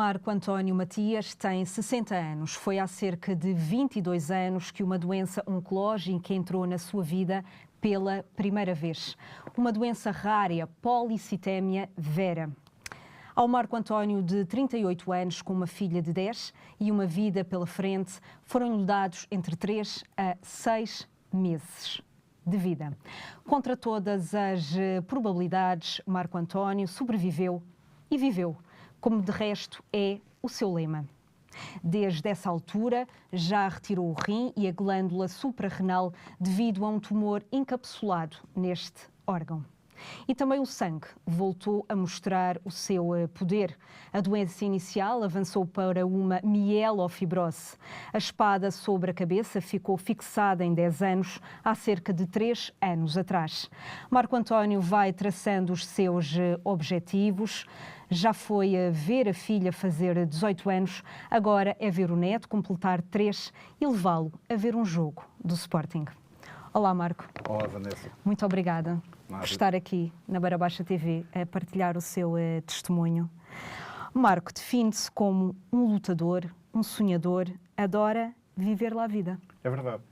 Marco António Matias tem 60 anos. Foi há cerca de 22 anos que uma doença oncológica entrou na sua vida pela primeira vez. Uma doença rara, policitemia vera. Ao Marco António, de 38 anos, com uma filha de 10 e uma vida pela frente, foram-lhe dados entre 3 a 6 meses de vida. Contra todas as probabilidades, Marco António sobreviveu e viveu, como de resto é o seu lema. Desde essa altura, já retirou o rim e a glândula suprarrenal devido a um tumor encapsulado neste órgão. E também o sangue voltou a mostrar o seu poder. A doença inicial avançou para uma mielofibrose. A espada sobre a cabeça ficou fixada em 10 anos, há cerca de 3 anos atrás. Marco António vai traçando os seus objetivos. Já foi a ver a filha fazer 18 anos, agora é ver o neto completar 3 e levá-lo a ver um jogo do Sporting. Olá, Marco. Olá, Vanessa. Muito obrigada por estar aqui na Beira Baixa TV a partilhar o seu testemunho. Marco define-se como um lutador, um sonhador, adora viver lá a vida. É verdade.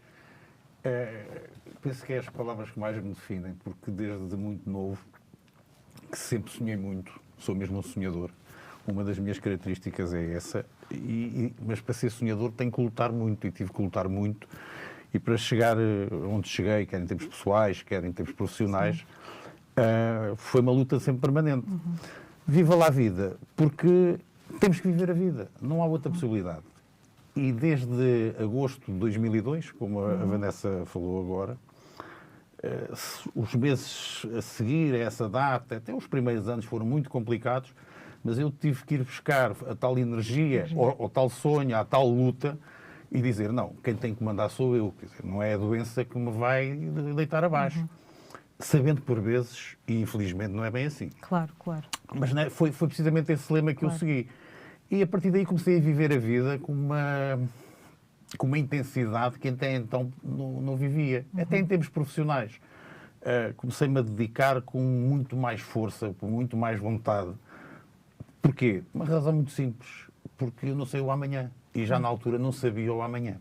Penso que é as palavras que mais me definem, porque desde muito novo, que sempre sonhei muito, sou mesmo um sonhador. Uma das minhas características é essa, mas para ser sonhador tenho que lutar muito, e tive que lutar muito. E para chegar onde cheguei, quer em termos pessoais, quer em termos profissionais, foi uma luta sempre permanente. Viva lá a vida, porque temos que viver a vida, não há outra possibilidade. E desde agosto de 2002, como a Vanessa falou agora, os meses a seguir a essa data, até os primeiros anos foram muito complicados, mas eu tive que ir buscar a tal energia, ou tal sonho, a tal luta, e dizer, não, quem tem que mandar sou eu. Quer dizer, não é a doença que me vai deitar abaixo. Sabendo por vezes, e infelizmente não é bem assim. Claro, claro. Mas foi precisamente esse lema que eu segui. E a partir daí comecei a viver a vida com uma intensidade que até então não vivia. Até em termos profissionais. Comecei-me a dedicar com muito mais força, com muito mais vontade. Porquê? Uma razão muito simples. Porque eu não sei o amanhã. E já na altura não sabia o amanhã.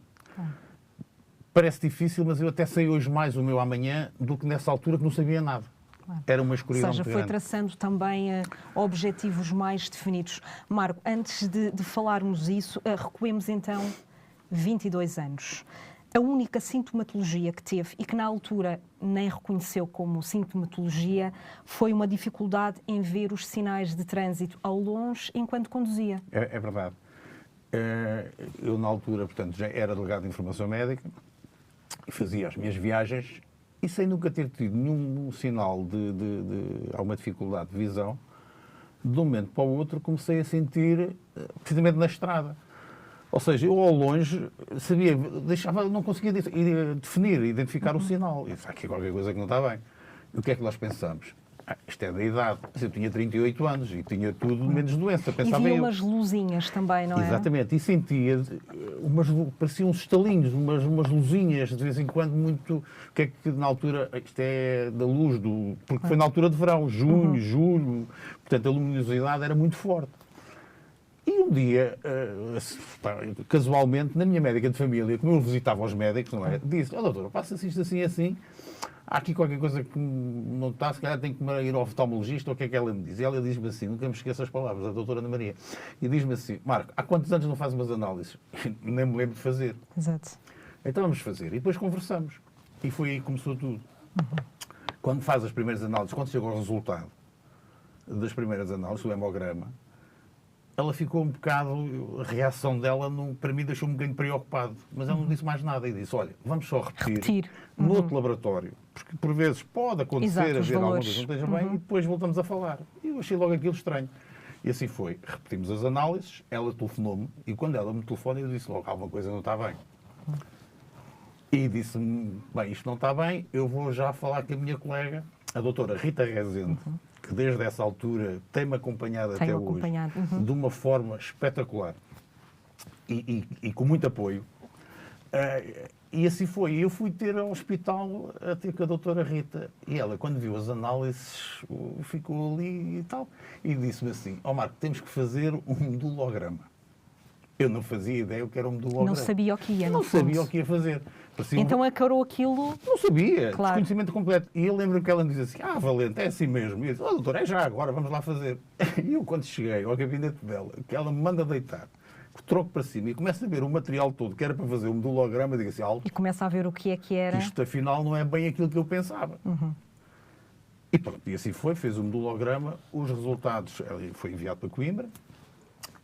Parece difícil, mas eu até sei hoje mais o meu amanhã do que nessa altura que não sabia nada. Era uma escuridão. Ou seja, foi traçando também objetivos mais definidos. Marco, antes de falarmos isso, recuemos então 22 anos. A única sintomatologia que teve e que na altura nem reconheceu como sintomatologia foi uma dificuldade em ver os sinais de trânsito ao longe enquanto conduzia. É verdade. Eu, na altura, portanto, já era delegado de informação médica e fazia as minhas viagens e sem nunca ter tido nenhum sinal de alguma dificuldade de visão, de um momento para o outro comecei a sentir, precisamente na estrada. Ou seja, eu ao longe sabia, não conseguia definir, identificar o sinal. E disse, aqui qualquer coisa que não está bem. E o que é que nós pensamos? Isto é da idade. Eu tinha 38 anos e tinha tudo menos doença. Pensava e via umas luzinhas também, não é? Exatamente. E sentia, pareciam uns estalinhos, umas luzinhas, de vez em quando, muito... O que é que na altura... Isto é da luz, porque foi na altura de verão, junho, julho. Portanto, a luminosidade era muito forte. E um dia, casualmente, na minha médica de família, como eu visitava os médicos, não é? Disse, doutora, passa-se isto assim, assim... Há aqui qualquer coisa que não está, se calhar tenho que ir ao oftalmologista, ou o que é que ela me diz? E ela diz-me assim, nunca me esqueço as palavras, a doutora Ana Maria, e diz-me assim, Marco, há quantos anos não fazes umas análises? Nem me lembro de fazer. Exato. Então vamos fazer. E depois conversamos. E foi aí que começou tudo. Quando faz as primeiras análises, quando chega ao resultado das primeiras análises, o hemograma, ela ficou um bocado, a reação dela, para mim, deixou-me um bocadinho preocupado. Mas ela não disse mais nada e disse, olha, vamos só repetir. No outro laboratório. Porque, por vezes, pode acontecer haver alguma coisa que não esteja bem e depois voltamos a falar. E eu achei logo aquilo estranho. E assim foi. Repetimos as análises, ela telefonou-me e quando ela me telefona eu disse logo, alguma coisa não está bem. E disse-me, bem, isto não está bem, eu vou já falar com a minha colega, a doutora Rita Rezende, que desde essa altura tem-me acompanhado até hoje, de uma forma espetacular e com muito apoio. E assim foi. Eu fui ter ao hospital a ter com a doutora Rita. E ela, quando viu as análises, ficou ali e tal. E disse-me assim, Marco, temos que fazer um medulograma. Eu não fazia ideia o que era um medulograma. Não sabia o que ia, não sabia o que ia fazer. Parecia então acarou aquilo... Não sabia. Claro. Desconhecimento completo. E eu lembro que ela me dizia assim, Valente, é assim mesmo. E eu disse, doutor, é já agora, vamos lá fazer. E eu, quando cheguei ao gabinete dela, que ela me manda deitar, troco para cima e começo a ver o material todo que era para fazer o medulograma, digo assim, alto. E começa a ver o que é que era. Isto, afinal, não é bem aquilo que eu pensava. E pronto, e assim foi, fez o medulograma, os resultados, foi enviado para Coimbra,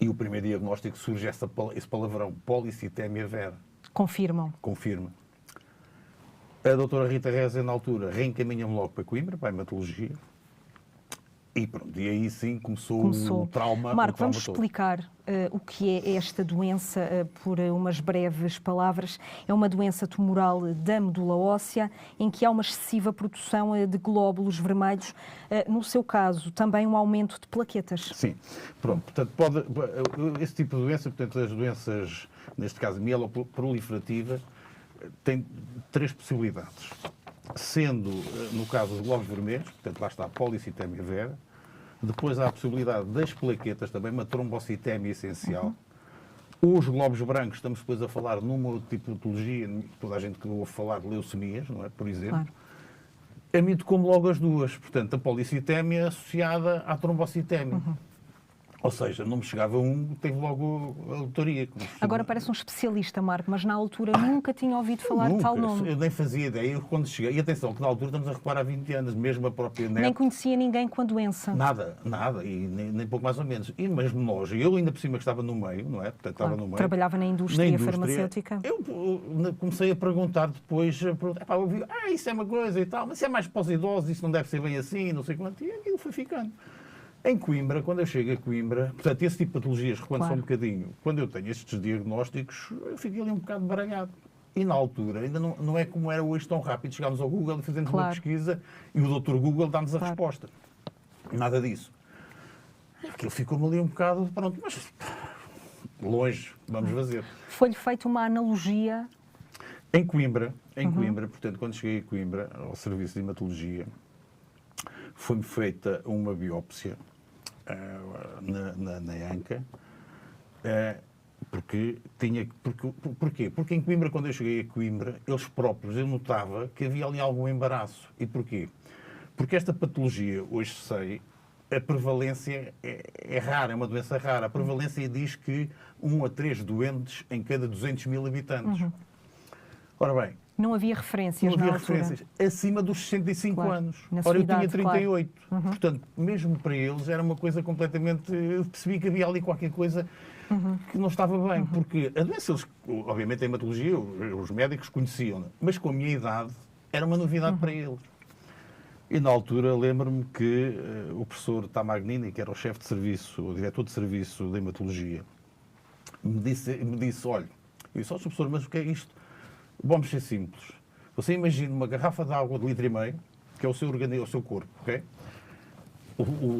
e o primeiro diagnóstico surge esse palavrão, policitemia vera. Confirmam. Confirma. A doutora Rita Reza, na altura, reencaminha-me logo para Coimbra, para a hematologia. E pronto, e aí sim começou. O trauma. Marco, o trauma vamos todo. explicar o que é esta doença por umas breves palavras. É uma doença tumoral da medula óssea em que há uma excessiva produção de glóbulos vermelhos. No seu caso, também um aumento de plaquetas. Sim. Pronto, portanto, esse tipo de doença, portanto, as doenças, neste caso mieloproliferativa, tem 3 possibilidades. Sendo, no caso, os glóbulos vermelhos, portanto, lá está a policitemia vera. Depois há a possibilidade das plaquetas, também uma trombocitemia essencial. Os glóbulos brancos, estamos depois a falar numa outra tipo de patologia, toda a gente que ouve falar de leucemias, não é? Por exemplo. Claro. A mim tocou-me logo as duas. Portanto, a policitemia associada à trombocitemia. Ou seja, não me chegava teve logo a autoria. Agora parece um especialista, Marco, mas na altura nunca tinha ouvido falar de tal nome. Eu nem fazia ideia. Eu, quando cheguei, e atenção, que na altura estamos a reparar há 20 anos, mesmo a própria NET. Nem conhecia ninguém com a doença. Nada, e nem pouco mais ou menos. E mesmo nós, eu ainda por cima que estava no meio, não é? Portanto, Claro. estava no meio. Trabalhava na indústria farmacêutica. Eu comecei a perguntar depois, eu vi, isso é uma coisa e tal, mas isso é mais para os idosos, isso não deve ser bem assim, não sei quanto. E aquilo foi ficando. Em Coimbra, quando eu chego a Coimbra, portanto, esse tipo de patologias, recuando só um bocadinho, quando eu tenho estes diagnósticos, eu fiquei ali um bocado baralhado. E na altura, ainda não é como era hoje tão rápido, chegámos ao Google e fazemos uma pesquisa e o Dr. Google dá-nos a resposta. Nada disso. Aquilo ficou-me ali um bocado, pronto, mas longe, vamos fazer. Foi-lhe feita uma analogia? Em Coimbra, portanto, quando cheguei a Coimbra, ao Serviço de Hematologia, foi-me feita uma biópsia na anca, porquê? Porque em Coimbra, quando eu cheguei a Coimbra, eles próprios, eu notava que havia ali algum embaraço. E porquê? Porque esta patologia, hoje sei, a prevalência é rara, é uma doença rara. A prevalência diz que 1 a 3 doentes em cada 200 mil habitantes. Ora bem, não havia referências na altura. Não havia referências acima dos 65 anos. Ora, eu tinha 38. Portanto, mesmo para eles, era uma coisa completamente... Eu percebi que havia ali qualquer coisa que não estava bem. Porque a doença, obviamente, a hematologia, os médicos conheciam, mas com a minha idade, era uma novidade para eles. E na altura, lembro-me que o professor Tamagnini, que era o chefe de serviço, o diretor de serviço de hematologia, me disse, olha, eu disse, professor, mas o que é isto? Vamos ser simples. Você imagina uma garrafa de água de 1,5 litro, que é o seu organismo, o seu corpo, ok?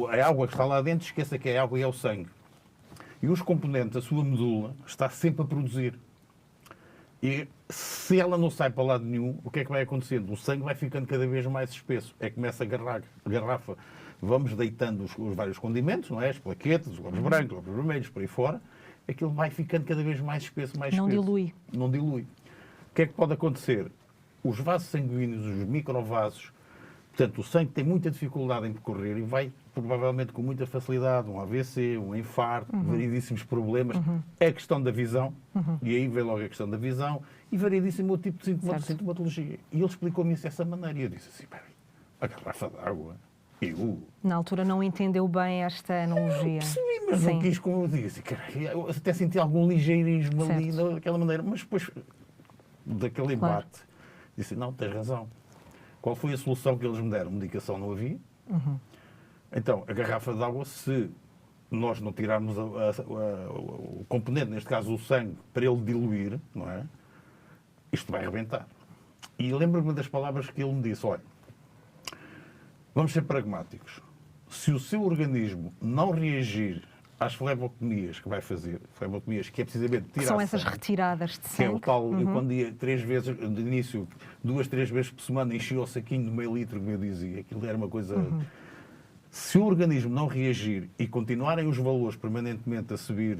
A água que está lá dentro, esqueça que é a água e é o sangue. E os componentes, a sua medula, está sempre a produzir. E se ela não sai para lado nenhum, o que é que vai acontecendo? O sangue vai ficando cada vez mais espesso. É que começa a garrafa. Vamos deitando os vários condimentos, não é? As plaquetas, os glóbulos brancos, os glóbulos vermelhos, por aí fora. Aquilo vai ficando cada vez mais espesso, mais espesso. Não dilui. O que é que pode acontecer? Os vasos sanguíneos, os microvasos, portanto, o sangue tem muita dificuldade em percorrer e vai, provavelmente, com muita facilidade, um AVC, um infarto, variedíssimos problemas. É a questão da visão, e aí vem logo a questão da visão, e variedíssimo outro tipo de sintomatologia. E ele explicou-me isso dessa maneira, e eu disse assim, a garrafa d'água, Na altura não entendeu bem esta analogia. Percebi, mas não quis, como eu disse, eu até senti algum ligeirismo ali, daquela maneira, mas depois daquele embate, disse, não, tens razão. Qual foi a solução que eles me deram? Medicação não havia. Então, a garrafa de água, se nós não tirarmos o componente, neste caso o sangue, para ele diluir, não é? Isto vai arrebentar. E lembro-me das palavras que ele me disse, olha, vamos ser pragmáticos. Se o seu organismo não reagir às flebotomias que vai fazer, flebotomias que é precisamente tirar São essas sangue, retiradas de que sangue. é o tal, eu quando ia 3 vezes, de início, 2, 3 vezes por semana, enchia o saquinho de meio litro, como eu dizia. Aquilo era uma coisa... Se o organismo não reagir e continuarem os valores permanentemente a subir,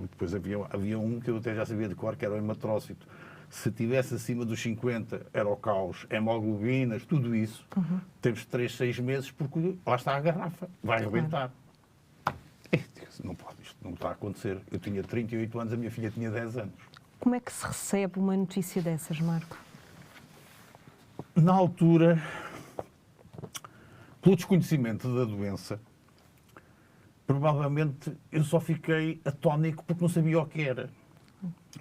depois havia um que eu até já sabia de cor, que era o hematrócito. Se estivesse acima dos 50, era o caos, hemoglobinas, tudo isso. Temos 3, 6 meses, porque lá está a garrafa, vai arrebentar. Não pode, isto não está a acontecer. Eu tinha 38 anos, a minha filha tinha 10 anos. Como é que se recebe uma notícia dessas, Marco? Na altura, pelo desconhecimento da doença, provavelmente eu só fiquei atónico porque não sabia o que era.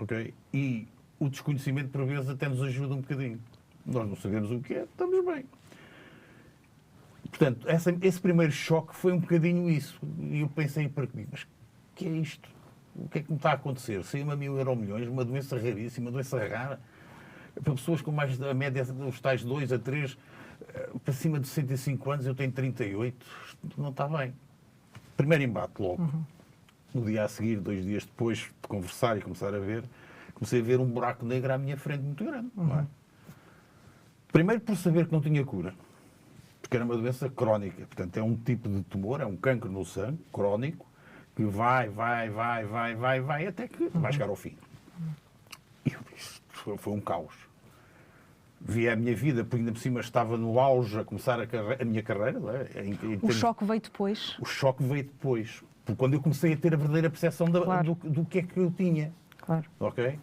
Okay? E o desconhecimento, por vezes, até nos ajuda um bocadinho. Nós não sabemos o que é, estamos bem. Portanto, esse primeiro choque foi um bocadinho isso. E eu pensei para mim, mas o que é isto? O que é que me está a acontecer? Saiu-me a 1000 euromilhões, uma doença raríssima, uma doença rara, para pessoas com mais da média dos tais 2 a 3, para cima de 65 anos, eu tenho 38, não está bem. Primeiro embate logo. No dia a seguir, 2 dias depois de conversar e começar a ver, comecei a ver um buraco negro à minha frente muito grande. Não é? Primeiro por saber que não tinha cura, porque era uma doença crónica. Portanto, é um tipo de tumor, é um cancro no sangue, crónico, que vai, até que vai chegar ao fim. E isto foi um caos. Vi a minha vida, porque ainda por cima estava no auge a começar a minha carreira. Não é? O choque veio depois? O choque veio depois. Porque quando eu comecei a ter a verdadeira percepção do que é que eu tinha. Claro. Ok?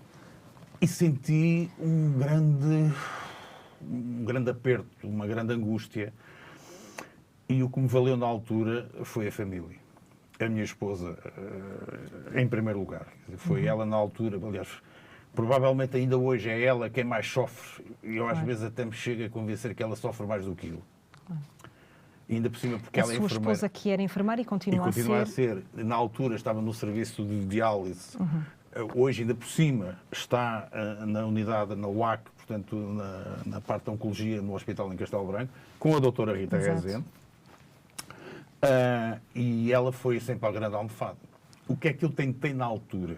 E senti um grande aperto, uma grande angústia. E o que me valeu na altura foi a família. A minha esposa, em primeiro lugar. Foi ela na altura, aliás, provavelmente ainda hoje é ela quem mais sofre. E eu às vezes até me chego a convencer que ela sofre mais do que eu. E ainda por cima porque ela é enfermeira. A sua esposa que era enfermeira e continua a ser. Na altura estava no serviço de diálise. Hoje, ainda por cima, está na unidade, na UAC, portanto, na parte da oncologia, no Hospital em Castelo Branco, com a doutora Rita Rezende. E ela foi sempre a grande almofada. O que é que eu tentei na altura?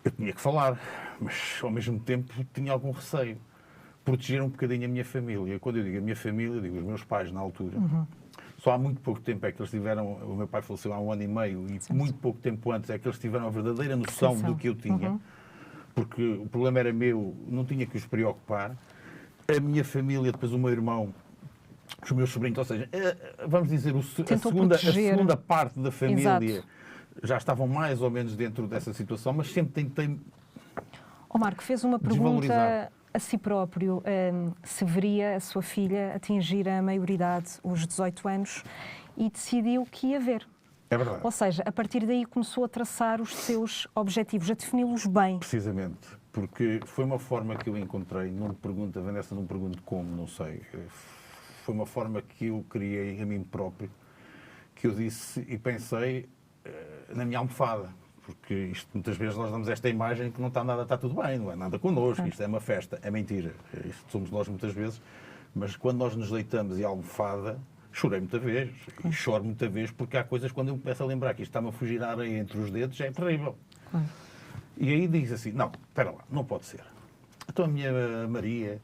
Eu tinha que falar, mas ao mesmo tempo tinha algum receio. Proteger um bocadinho a minha família. Quando eu digo a minha família, eu digo os meus pais na altura. Só há muito pouco tempo é que eles tiveram... O meu pai faleceu há 1 ano e meio e muito pouco tempo antes é que eles tiveram a verdadeira noção do que eu tinha. Porque o problema era meu, não tinha que os preocupar. A minha família, depois o meu irmão, os meus sobrinhos, ou seja, vamos dizer, a segunda parte da família já estavam mais ou menos dentro dessa situação, mas sempre tentei... Marco, fez uma pergunta a si próprio, se veria a sua filha atingir a maioridade, os 18 anos, e decidiu que ia ver. É verdade. Ou seja, a partir daí começou a traçar os seus objetivos, a defini-los bem. Precisamente, porque foi uma forma que eu encontrei, não me pergunta, Vanessa, não me pergunto como, não sei. Foi uma forma que eu criei a mim próprio, que eu disse e pensei na minha almofada. Porque isto, muitas vezes nós damos esta imagem que não está nada, está tudo bem, não é nada connosco, isto é uma festa. É mentira. Isto somos nós muitas vezes. Mas quando nós nos deitamos e a almofada, chorei muita vez. E choro muita vez porque há coisas, quando eu começo a lembrar que isto está-me a fugir a areia entre os dedos, é terrível. E aí diz assim, não, espera lá, não pode ser. Então a minha Maria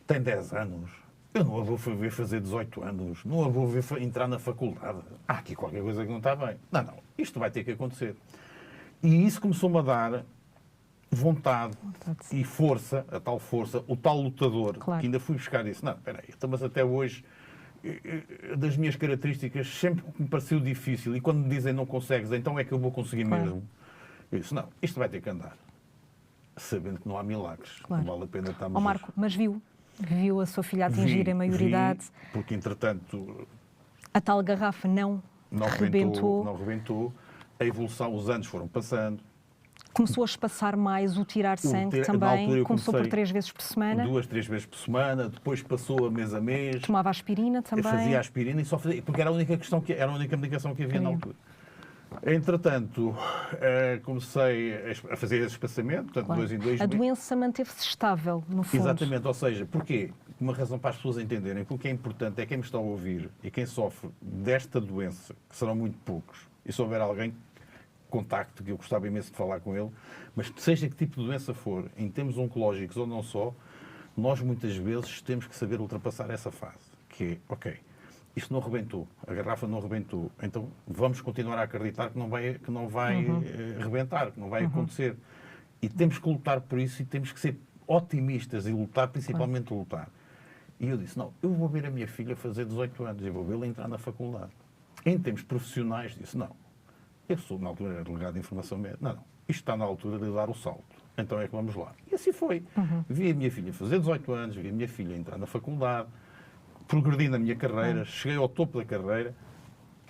tem 10 anos, eu não a vou ver fazer 18 anos, não a vou ver entrar na faculdade. Há aqui qualquer coisa que não está bem. Não, isto vai ter que acontecer. E isso começou-me a dar vontade e força, a tal força, o tal lutador, que ainda fui buscar isso. Não, espera aí, mas até hoje, das minhas características, sempre me pareceu difícil. E quando me dizem não consegues, então é que eu vou conseguir mesmo. Eu disse, não, isto vai ter que andar. Sabendo que não há milagres. Não vale a pena estarmos... Marco, mas viu a sua filha atingir a maioridade. Porque, entretanto... A tal garrafa não rebentou. Não rebentou. A evolução, os anos foram passando. Começou a espaçar mais o tirar sangue também. Começou por 3 vezes por semana. 2, 3 vezes por semana. Depois passou a mês. Tomava aspirina também. Fazia aspirina e só fazia... Porque era a única medicação que havia na altura. Entretanto, comecei a fazer esse espaçamento, portanto, 2 em 2 meses. A doença manteve-se estável, no fundo. Exatamente, ou seja, porquê? Uma razão para as pessoas entenderem, porque é importante, é quem me está a ouvir e quem sofre desta doença, que serão muito poucos, E se houver alguém, contacto, que eu gostava imenso de falar com ele, mas seja que tipo de doença for, em termos oncológicos ou não só, nós muitas vezes temos que saber ultrapassar essa fase, que é, ok, isto não rebentou, a garrafa não rebentou, então vamos continuar a acreditar que não vai rebentar, que não vai acontecer. E temos que lutar por isso e temos que ser otimistas e lutar, principalmente lutar. E eu disse, não, eu vou ver a minha filha fazer 18 anos, eu vou vê-la entrar na faculdade. Em termos profissionais, disse, não, eu sou, na altura, era delegado de informação médica, não, isto está na altura de dar o salto, então é que vamos lá. E assim foi. Vi a minha filha fazer 18 anos, vi a minha filha entrar na faculdade, progredi na minha carreira, cheguei ao topo da carreira,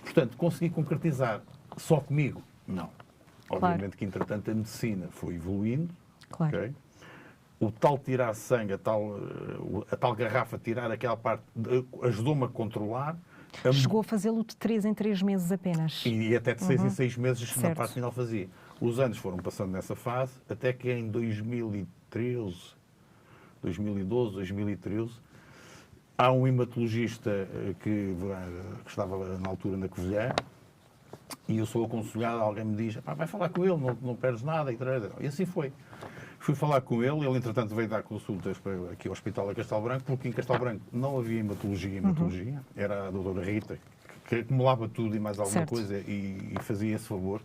portanto, consegui concretizar só comigo? Não. Obviamente que, entretanto, a medicina foi evoluindo, okay? O tal tirar sangue, a tal garrafa, tirar aquela parte, ajudou-me a controlar. Chegou a fazê-lo de 3 em 3 meses apemas. E até de 6 em 6 meses, na parte final fazia. Os anos foram passando nessa fase, até que em 2013, 2012, 2013, há um hematologista que estava na altura na Covilhã, e eu sou aconselhado, alguém me diz, vai falar com ele, não perdes nada, e assim foi. Fui falar com ele, entretanto veio dar consultas aqui ao Hospital de Castelo Branco, porque em Castelo Branco não havia hematologia, era a doutora Rita, que acumulava tudo e mais alguma coisa e fazia esse favor.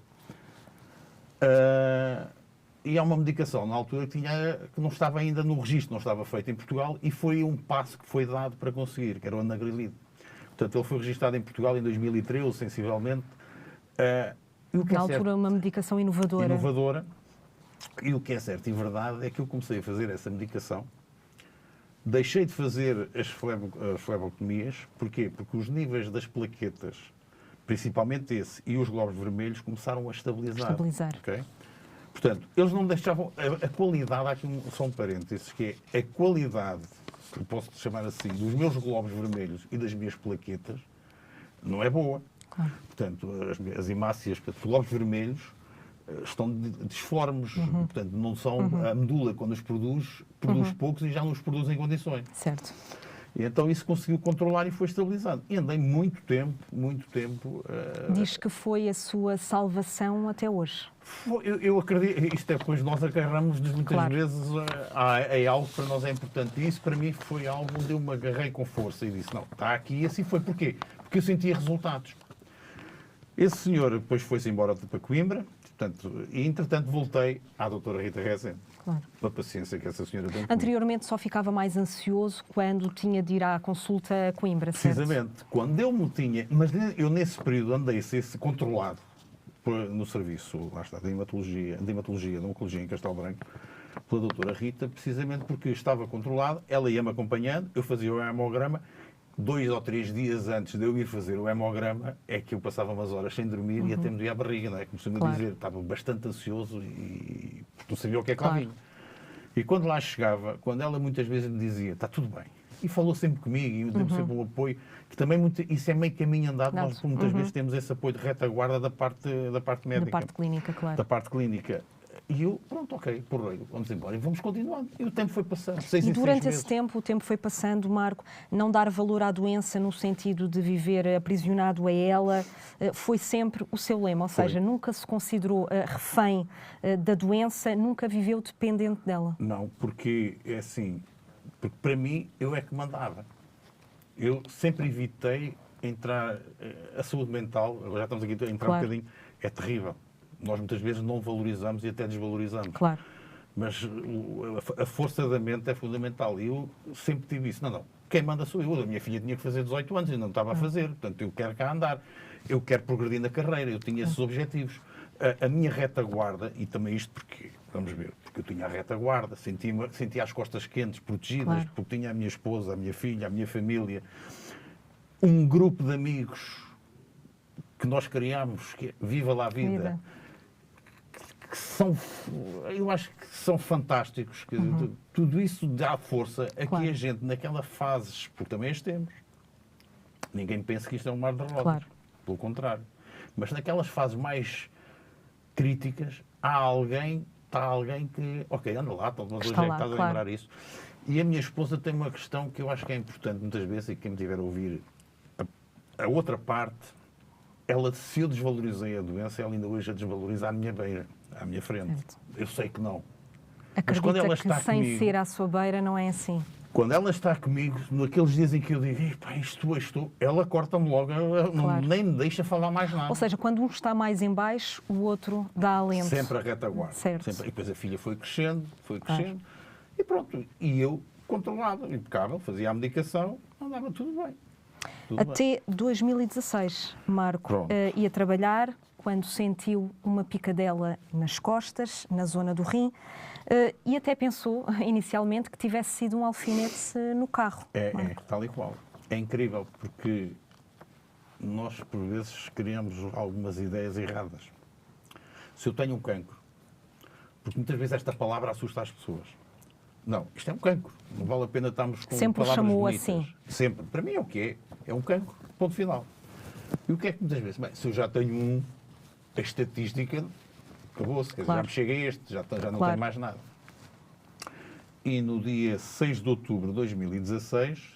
E há uma medicação, na altura, que não estava ainda no registro, não estava feita em Portugal, e foi um passo que foi dado para conseguir, que era o anagrelide. Portanto, ele foi registado em Portugal em 2013, sensivelmente. Na altura, uma medicação inovadora. E o que é certo e verdade é que eu comecei a fazer essa medicação, deixei de fazer as flebotomias. Porquê? Porque os níveis das plaquetas, principalmente esse, e os glóbulos vermelhos, começaram a estabilizar. Okay? Portanto, eles não deixavam... A qualidade, há aqui só um parênteses, que é a qualidade, se posso chamar assim, dos meus glóbulos vermelhos e das minhas plaquetas, não é boa. Portanto, as hemácias, os glóbulos vermelhos, estão disformes, portanto, não são... A medula, quando os produz poucos e já não os produz em condições. Certo. E então isso conseguiu controlar e foi estabilizado. E andei muito tempo... Diz que foi a sua salvação até hoje. Eu acredito, isto é, depois nós agarramos-nos muitas vezes a algo que para nós é importante. E isso para mim foi algo onde eu me agarrei com força e disse, não, está aqui, e assim foi. Porquê? Porque eu sentia resultados. Esse senhor depois foi-se embora para Coimbra, portanto, e entretanto voltei à doutora Rita Rezende. Pela paciência que essa senhora tem. Anteriormente só ficava mais ansioso quando tinha de ir à consulta a Coimbra, certo? Precisamente. Quando eu me tinha... Mas eu nesse período andei a ser controlado no serviço, lá está, de hematologia, de oncologia em Castelo Branco, pela doutora Rita, precisamente porque estava controlado, ela ia-me acompanhando, eu fazia o hemograma. 2 ou 3 dias antes de eu ir fazer o hemograma, é que eu passava umas horas sem dormir e até me doía a barriga, não é? Como me dizer, estava bastante ansioso e não sabia o que é que lá vinha. E quando lá chegava, quando ela muitas vezes me dizia, está tudo bem, e falou sempre comigo, e eu dei sempre um apoio, que também isso é meio caminho andado, nós muitas vezes temos esse apoio de retaguarda da parte médica. Da parte clínica, claro. Da parte clínica. E eu, pronto, ok, porreiro, vamos embora e vamos continuando. E o tempo foi passando. E durante esse tempo, o tempo foi passando, Marco, não dar valor à doença no sentido de viver aprisionado a ela, foi sempre o seu lema, ou seja, nunca se considerou refém da doença, nunca viveu dependente dela. Não, porque é assim, porque para mim eu é que mandava. Eu sempre evitei entrar, a saúde mental, agora já estamos aqui a entrar um bocadinho, é terrível. Nós muitas vezes não valorizamos e até desvalorizamos. Claro. Mas a força da mente é fundamental. E eu sempre tive isso. Não. Quem manda sou eu. A minha filha tinha que fazer 18 anos e não estava a fazer. Portanto, eu quero cá andar. Eu quero progredir na carreira. Eu tinha esses objetivos. A minha retaguarda, e também isto porque, vamos ver, porque eu tinha a retaguarda, sentia as costas quentes, protegidas, porque tinha a minha esposa, a minha filha, a minha família. Um grupo de amigos que nós criámos, que é Viva lá a Vida. Que são, eu acho que são fantásticos, que tudo isso dá força a que a gente, naquela fases, porque também as temos, ninguém pensa que isto é um mar de rosas, pelo contrário, mas naquelas fases mais críticas, está alguém que, ok, anda lá, estás a lembrar isso. E a minha esposa tem uma questão que eu acho que é importante muitas vezes, e quem me tiver a ouvir, a outra parte, se eu desvalorizei a doença, ela ainda hoje a desvaloriza à minha beira, à minha frente. Certo. Eu sei que não. Acredita quando ela que está sem comigo- ser à sua beira não é assim. Quando ela está comigo, naqueles dias em que eu digo, "Epá, isto, ela corta-me logo, ela Claro. nem me deixa falar mais nada. Ou seja, quando um está mais em baixo, o outro dá alento. Sempre a retaguarda. Certo. Sempre. E depois a filha foi crescendo, e pronto. E eu controlava, impecável, fazia a medicação, andava tudo bem. Tudo bem. Até 2016, Marco Pronto. ia trabalhar quando sentiu uma picadela nas costas, na zona do rim, e até pensou inicialmente que tivesse sido um alfinete no carro. É, Marco. tal e qual. É incrível, porque nós, por vezes, criamos algumas ideias erradas. Se eu tenho um cancro, porque muitas vezes esta palavra assusta as pessoas. Não, isto é um cancro. Não vale a pena estarmos com Sempre o palavras chamou bonitas. assim. Sempre. Para mim é o que é. É um cancro. Ponto final. E o que é que muitas vezes? Bem, se eu já tenho a estatística, acabou-se. Quer dizer, Claro. já me chega a este, já não Claro. tenho mais nada. E no dia 6 de outubro de 2016,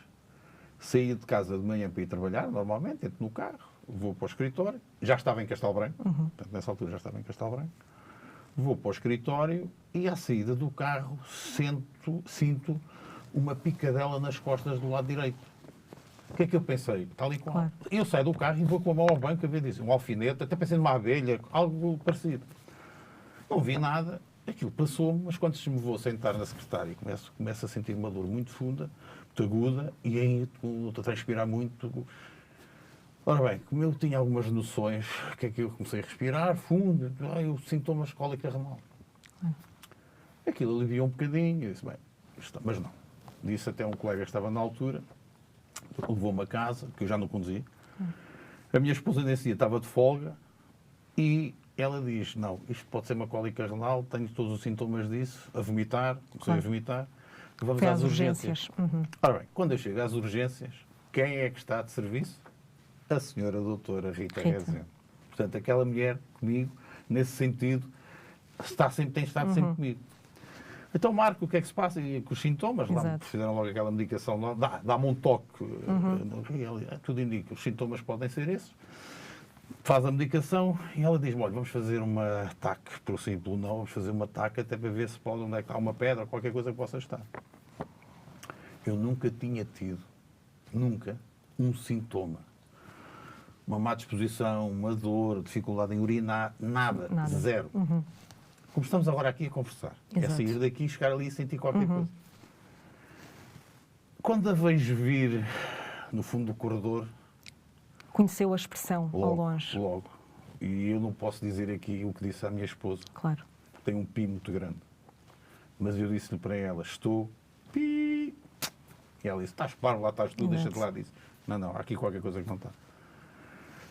saí de casa de manhã para ir trabalhar, normalmente, entro no carro, vou para o escritório, já estava em Castelo Branco, portanto, nessa altura já estava em Castelo Branco, vou para o escritório e à saída do carro sinto uma picadela nas costas do lado direito. O que é que eu pensei? Tal e qual. Claro. Eu saio do carro e vou com a mão ao banco a ver disso, um alfinete, até pensei numa abelha, algo parecido. Não vi nada, aquilo passou-me, mas quando me vou sentar na secretária, começo a sentir uma dor muito funda, muito aguda, e aí estou a transpirar muito. Ora bem, como eu tinha algumas noções, o que é que eu comecei a respirar fundo, os sintomas cólica renal. Aquilo aliviou um bocadinho, eu disse, bem, mas não. Disse até um colega que estava na altura, levou-me a casa, que eu já não conduzia. A minha esposa nesse dia estava de folga e ela diz, não, isto pode ser uma cólica renal, tenho todos os sintomas disso, a vomitar, comecei Claro. a vomitar, vamos Foi às às urgências. Uhum. Ora bem, quando eu chego às urgências, quem é que está de serviço? A senhora doutora Rita Rita. Rezende. Portanto, aquela mulher comigo, nesse sentido, tem estado sempre comigo. Então, Marco, o que é que se passa? E com os sintomas, lá Exato. fizeram logo aquela medicação, dá-me um toque. Tudo indica, os sintomas podem ser esses. Faz a medicação e ela diz-me, olha, vamos fazer uma TAC, por sim, pelo não, vamos fazer uma TAC até para ver se pode, onde é que está uma pedra ou qualquer coisa que possa estar. Eu nunca tinha tido, um sintoma. Uma má disposição, uma dor, dificuldade em urinar, nada. Zero. Como estamos agora aqui a conversar. Exato. É sair daqui, chegar ali e sentir qualquer coisa. Quando a vejo vir no fundo do corredor, Conheceu a expressão ao longe. logo. E eu não posso dizer aqui o que disse à minha esposa. Claro. Tem um pi muito grande. Mas eu disse-lhe para ela, estou pi. E ela disse, estás parvo, lá estás tu, deixa-te lá disso. Não, há aqui qualquer coisa que não está.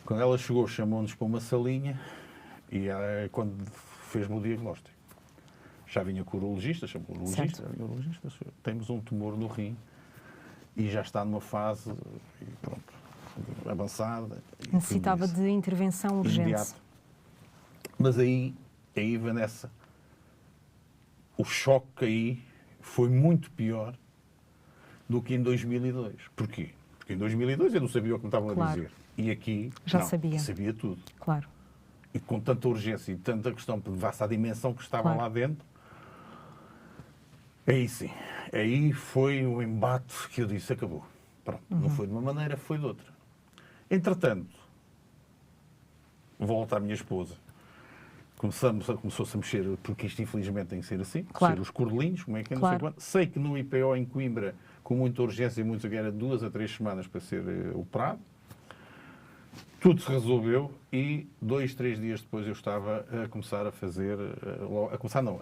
Quando ela chegou, chamou-nos para uma salinha e quando fez-me o diagnóstico. Já vinha com o urologista, chamou o urologista, temos um tumor no rim e já está numa fase avançada. Necessitava de intervenção urgente. Imediato. Mas aí, Vanessa, o choque aí foi muito pior do que em 2002. Porquê? Porque em 2002 eu não sabia o que me estavam a Claro. dizer. E aqui, Já sabia. sabia tudo. Claro. E com tanta urgência e tanta questão, vá-se à dimensão que estava Claro. lá dentro, aí sim. Aí foi o embate que eu disse, acabou. Pronto. Não foi de uma maneira, foi de outra. Entretanto, volta à minha esposa. Começou-se a mexer, porque isto infelizmente tem que ser assim, Claro. ser os cordelinhos, como é que é, não Claro. sei quanto. Sei que no IPO em Coimbra, com muita urgência e muito, era 2 a 3 semanas para ser operado. Tudo se resolveu e 2, 3 dias depois eu estava a começar a fazer,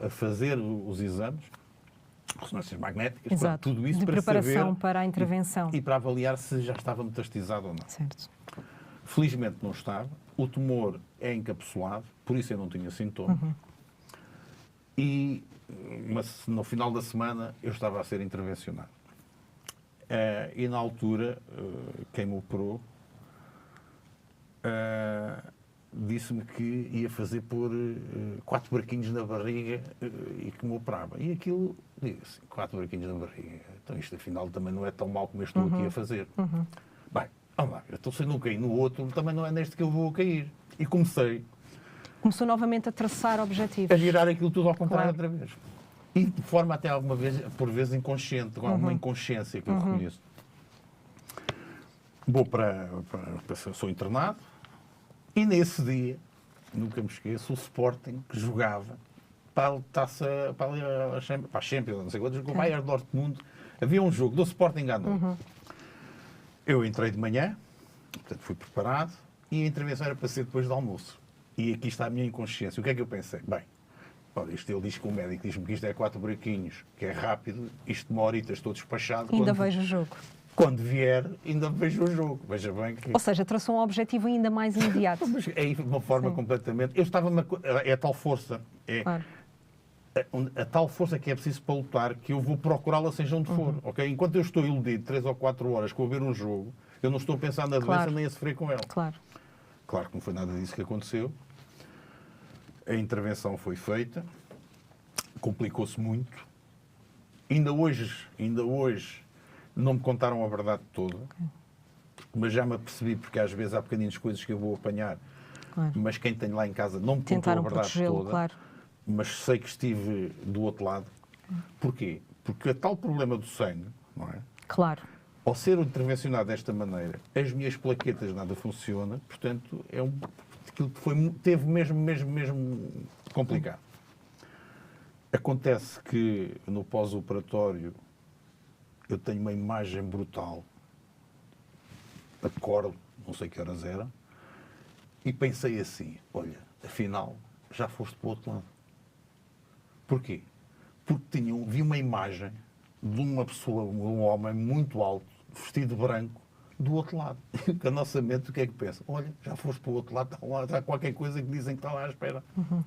a fazer os exames, ressonâncias magnéticas, Exato. tudo isso De para preparação saber para a intervenção. e para avaliar se já estava metastizado ou não. Certo. Felizmente não estava. O tumor é encapsulado, por isso eu não tinha sintomas. Mas no final da semana eu estava a ser intervencionado. E na altura, quem me operou disse-me que ia fazer pôr 4 buraquinhos na barriga e que me operava. E aquilo, digo assim, 4 buraquinhos na barriga. Então isto afinal também não é tão mau como eu estou aqui a fazer. Bem, lá, então se eu não caí no outro, também não é neste que eu vou cair. E comecei Começou novamente a traçar objetivos. a virar aquilo tudo ao contrário Claro. outra vez. E de forma até alguma vez, por vezes inconsciente, com alguma inconsciência que eu reconheço. Vou sou internado e nesse dia, nunca me esqueço, o Sporting que jogava para a Champions, não sei quantos, com o Bayern Dortmund. Havia um jogo do Sporting à noite. Eu entrei de manhã, portanto fui preparado, e a intervenção era para ser depois do almoço. E aqui está a minha inconsciência. O que é que eu pensei? Bem, olha, ele diz que o médico diz-me que isto é 4 buraquinhos, que é rápido, isto demora e estou despachado. Ainda vejo o jogo. Quando vier, ainda vejo o jogo. Veja bem que... Ou seja, traçou um objetivo ainda mais imediato. Mas é de uma forma completamente... Eu estava... É a tal força. Claro. A tal força que é preciso para lutar, que eu vou procurá-la seja onde for. Ok? Enquanto eu estou iludido 3 ou 4 horas com a ver um jogo, eu não estou a pensar na doença nem a sofrer com ela. Claro. Claro que não foi nada disso que aconteceu. A intervenção foi feita. Complicou-se muito. Ainda hoje, não me contaram a verdade toda. Mas já me apercebi, porque às vezes há pequeninas coisas que eu vou apanhar. Claro. Mas quem tem lá em casa não me Tentaram contou a verdade protegê-lo, toda. claro. Mas sei que estive do outro lado. Porquê? Porque o tal problema do sangue, não é? Claro. Ao ser intervencionado desta maneira, as minhas plaquetas nada funcionam, portanto, aquilo que teve mesmo complicado. Acontece que no pós-operatório eu tenho uma imagem brutal, acordo, não sei que horas era, e pensei assim, olha, afinal, já foste para o outro lado. Porquê? Porque vi uma imagem de uma pessoa, um homem muito alto, vestido de branco, do outro lado. E a nossa mente, o que é que pensa? Olha, já foste para o outro lado, está qualquer coisa que dizem que está lá à espera.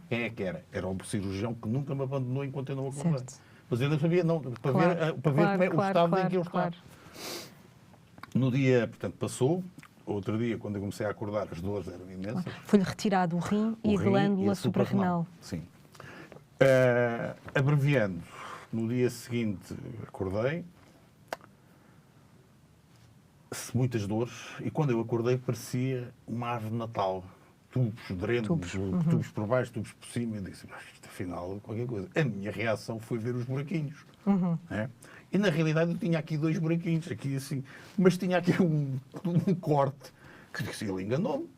Quem é que era? Era o cirurgião que nunca me abandonou enquanto eu não acordei. Certo. Mas eu não sabia, para ver o estado em que eu estava. No dia, portanto, passou. Outro dia, quando eu comecei a acordar, as dores eram imensas. Foi-lhe retirado o rim e a glândula suprarrenal. Sim. Abreviando, no dia seguinte acordei, muitas dores, e quando eu acordei parecia uma árvore de Natal. Tubos, drenos, tubos por baixo, tubos por cima. Eu disse, isto afinal qualquer coisa. A minha reação foi ver os buraquinhos. É? E na realidade eu tinha aqui 2 buraquinhos, aqui assim, mas tinha aqui um corte que disse, ele enganou-me.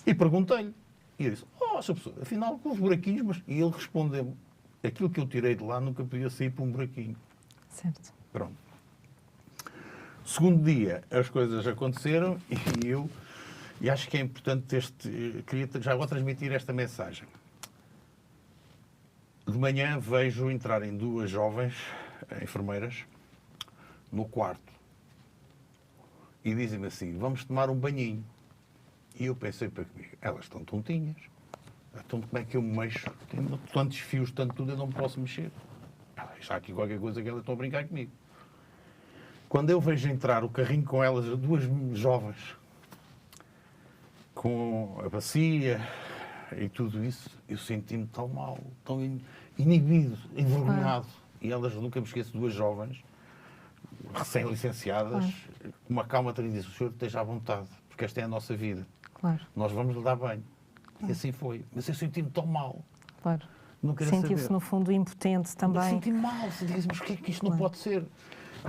E perguntei-lhe. E eu disse, Sr. Professor, afinal com os buraquinhos, mas... E ele respondeu-me, aquilo que eu tirei de lá nunca podia sair por um buraquinho. Certo. Pronto. Segundo dia, as coisas aconteceram e acho que é importante queria já agora transmitir esta mensagem. De manhã vejo entrarem 2 jovens enfermeiras no quarto e dizem-me assim, vamos tomar um banhinho. E eu pensei para comigo, elas estão tontinhas. Então como é que eu me mexo? Tenho tantos fios, tanto tudo, eu não me posso mexer. Está aqui qualquer coisa que elas estão a brincar comigo. Quando eu vejo entrar o carrinho com elas, 2 jovens, com a bacia e tudo isso, eu senti-me tão mal, tão inibido, envergonhado. E elas, nunca me esqueço, 2 jovens, recém-licenciadas, com uma calma e disse, o senhor esteja à vontade, porque esta é a nossa vida. Claro. Nós vamos lhe dar banho. E assim foi. Mas eu senti-me tão mal. Claro. Não queria saber. Sentiu-se, no fundo, impotente também. Senti-me mal. Mas porquê que isto não pode ser?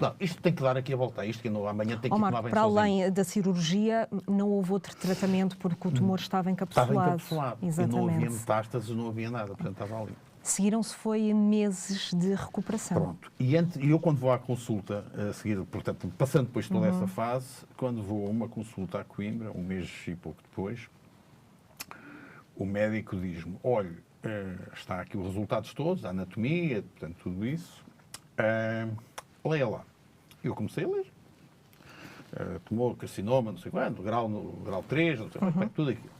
Não, isto tem que dar aqui a volta. Isto que amanhã tem que tomar bem para sozinho. além da cirurgia, não houve outro tratamento porque o tumor estava encapsulado. Estava encapsulado. Exatamente. E não havia metástases, não havia nada. Portanto, estava ali. Seguiram-se foi meses de recuperação. Pronto. E eu, quando vou à consulta, a seguir, portanto, passando depois toda essa fase, quando vou a uma consulta a Coimbra, um mês e pouco depois, o médico diz-me, olha, está aqui os resultados todos, a anatomia, portanto, tudo isso, leia lá. Eu comecei a ler. Tumor, carcinoma, não sei quanto, grau 3, não sei quanto, tudo aquilo.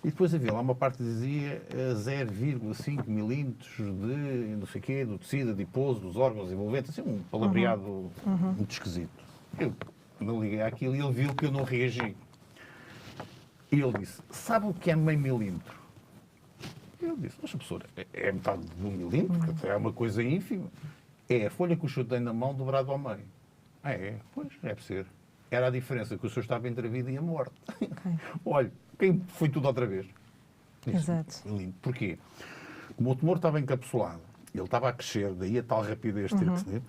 E depois havia lá uma parte que dizia 0,5 milímetros de não sei quê, do tecido adiposo, dos órgãos envolventes, assim, um palavreado muito esquisito. Eu não liguei àquilo e ele viu que eu não reagi. E ele disse, sabe o que é meio milímetro? E eu disse, nossa professora, é metade de 1 milímetro, portanto, é uma coisa ínfima. É a folha que o senhor tem na mão dobrado ao meio. É, pois, deve ser. era a diferença que o senhor estava entre a vida e a morte. Olha, quem foi tudo outra vez? Exato. Lindo. Porquê? Como o tumor estava encapsulado, ele estava a crescer, daí a tal rapidez ter que ser,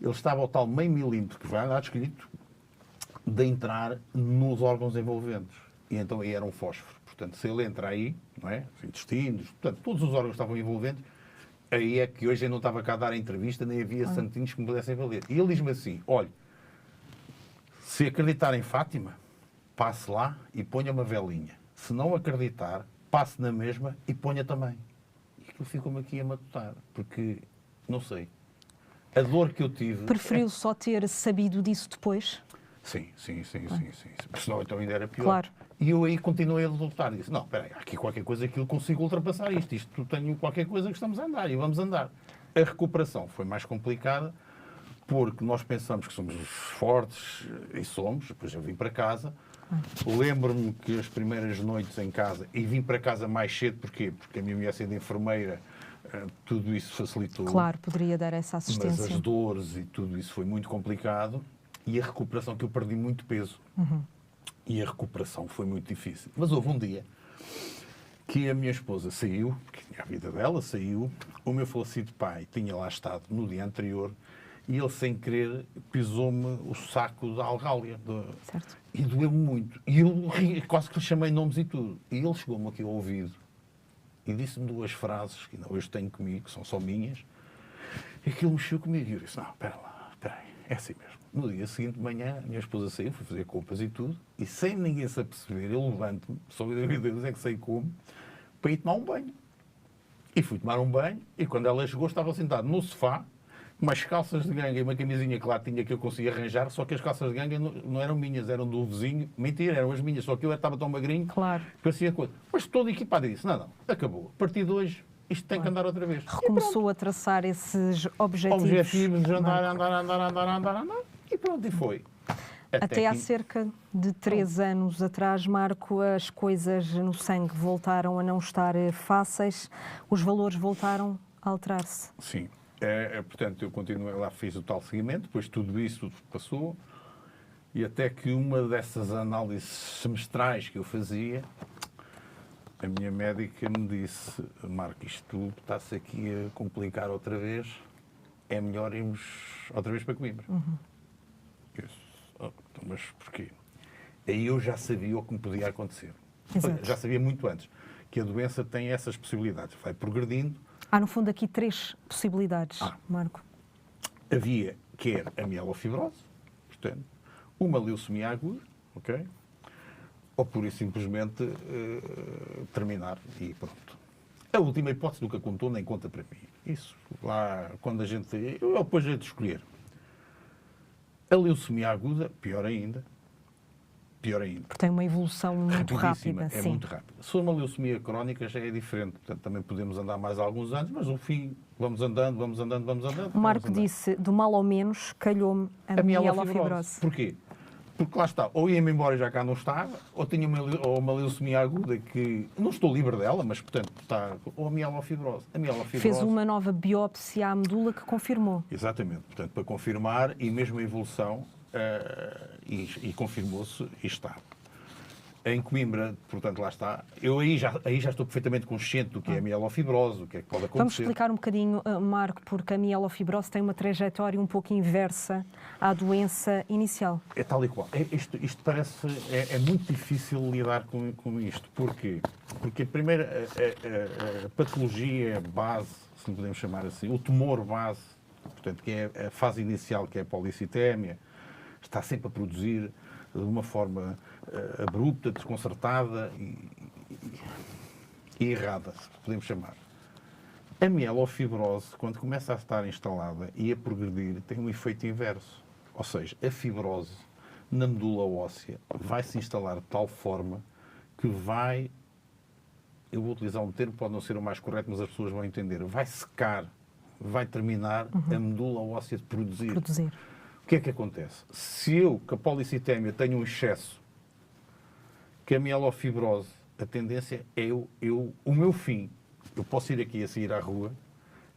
ele estava ao tal meio milímetro que vai andar descrito de entrar nos órgãos envolventes. E então aí era um fósforo. Portanto, se ele entra aí, não é? Os intestinos, portanto, todos os órgãos estavam envolventes, aí é que hoje eu não estava cá a dar a entrevista, nem havia santinhos que me pudessem valer. E ele diz-me assim, olha, se acreditar em Fátima, passe lá e ponha uma velinha. Se não acreditar, passe na mesma e ponha também. E aquilo ficou-me aqui a matutar, porque, não sei, a dor que eu tive... Preferiu só ter sabido disso depois? Sim. Senão então ainda era pior. Claro. E eu aí continuei a lutar. Disse, não, espera aí, há aqui qualquer coisa que eu consigo ultrapassar isto. Isto tenho qualquer coisa que estamos a andar e vamos andar. A recuperação foi mais complicada porque nós pensamos que somos fortes e somos. Depois eu vim para casa. Lembro-me que as primeiras noites em casa, e vim para casa mais cedo, porquê? Porque a minha mulher sendo enfermeira, tudo isso facilitou. Claro, poderia dar essa assistência. Mas as dores e tudo isso foi muito complicado. E a recuperação, que eu perdi muito peso. E a recuperação foi muito difícil. Mas houve um dia que a minha esposa saiu, porque tinha a vida dela, saiu, o meu falecido pai tinha lá estado no dia anterior e ele, sem querer, pisou-me o saco da algália. Certo. E doeu-me muito. E eu quase que lhe chamei nomes e tudo. E ele chegou-me aqui ao ouvido e disse-me duas frases que ainda hoje tenho comigo, que são só minhas, e aquilo mexeu comigo. E eu disse, não, espera aí, é assim mesmo. No dia seguinte de manhã, a minha esposa saiu, foi fazer compras e tudo, e sem ninguém se aperceber, eu levanto-me, só Deus é que sei como, para ir tomar um banho. E fui tomar um banho, e quando ela chegou, estava sentado no sofá, com umas calças de ganga e uma camisinha que lá tinha, que eu conseguia arranjar, só que as calças de ganga não eram minhas, eram do vizinho. Mentira, eram as minhas, só que eu estava tão magrinho, Claro. que parecia coisa. Mas todo equipado, e disse, não, acabou. A partir de hoje, isto tem que andar outra vez. Recomeçou a traçar esses objetivos. Objetivos de andar. E pronto, e foi. Até há que- cerca de 3 anos atrás, Marco, as coisas no sangue voltaram a não estar fáceis, os valores voltaram a alterar-se. Sim. Portanto, eu continuei lá, fiz o tal seguimento, depois tudo isso passou, e até que uma dessas análises semestrais que eu fazia, a minha médica me disse, Marco, isto está-se aqui a complicar outra vez, é melhor irmos outra vez para Coimbra. Eu disse, então, mas porquê? Aí eu já sabia o que me podia acontecer. Exato. Já sabia muito antes que a doença tem essas possibilidades, vai progredindo. Há, no fundo, aqui 3 possibilidades, Marco. Havia quer a mielofibrose, portanto, uma leucemia aguda, ok? Ou pura e simplesmente terminar e pronto. A última hipótese nunca contou, nem conta para mim. Isso, lá, quando a gente... Eu depois de escolher. A leucemia aguda, pior ainda. Porque tem uma evolução muito Rapidíssima, rápida. é Sim. muito rápida. Se for uma leucemia crónica já é diferente, portanto também podemos andar mais alguns anos, mas no fim vamos andando. O Marco disse, do mal ao menos, calhou-me a mielofibrose. Porquê? Porque lá está, ou ia-me embora e já cá não estava, ou tinha uma leucemia aguda que não estou livre dela, mas portanto está, ou a mielofibrose. A mielofibrose. Fez uma nova biópsia à medula que confirmou. Exatamente, portanto para confirmar e mesmo a evolução, e confirmou-se e está. Em Coimbra, portanto, lá está. Eu aí já estou perfeitamente consciente do que é a mielofibrose, o que é que pode acontecer. Vamos explicar um bocadinho, Marco, porque a mielofibrose tem uma trajetória um pouco inversa à doença inicial. É tal e qual. Isto parece... É muito difícil lidar com isto. Porquê? Porque a primeira... A patologia base, se não podemos chamar assim, o tumor base, portanto, que é a fase inicial, que é a policitémia, está sempre a produzir de uma forma abrupta, desconcertada e errada, se podemos chamar. A mielofibrose, quando começa a estar instalada e a progredir, tem um efeito inverso. Ou seja, a fibrose na medula óssea vai se instalar de tal forma que vai, eu vou utilizar um termo, pode não ser o mais correto, mas as pessoas vão entender, vai secar, vai terminar a medula óssea de produzir. O que é que acontece? Se eu, com a policitémia, tenho um excesso, que a mielofibrose, a tendência é o meu fim. Eu posso ir aqui a sair à rua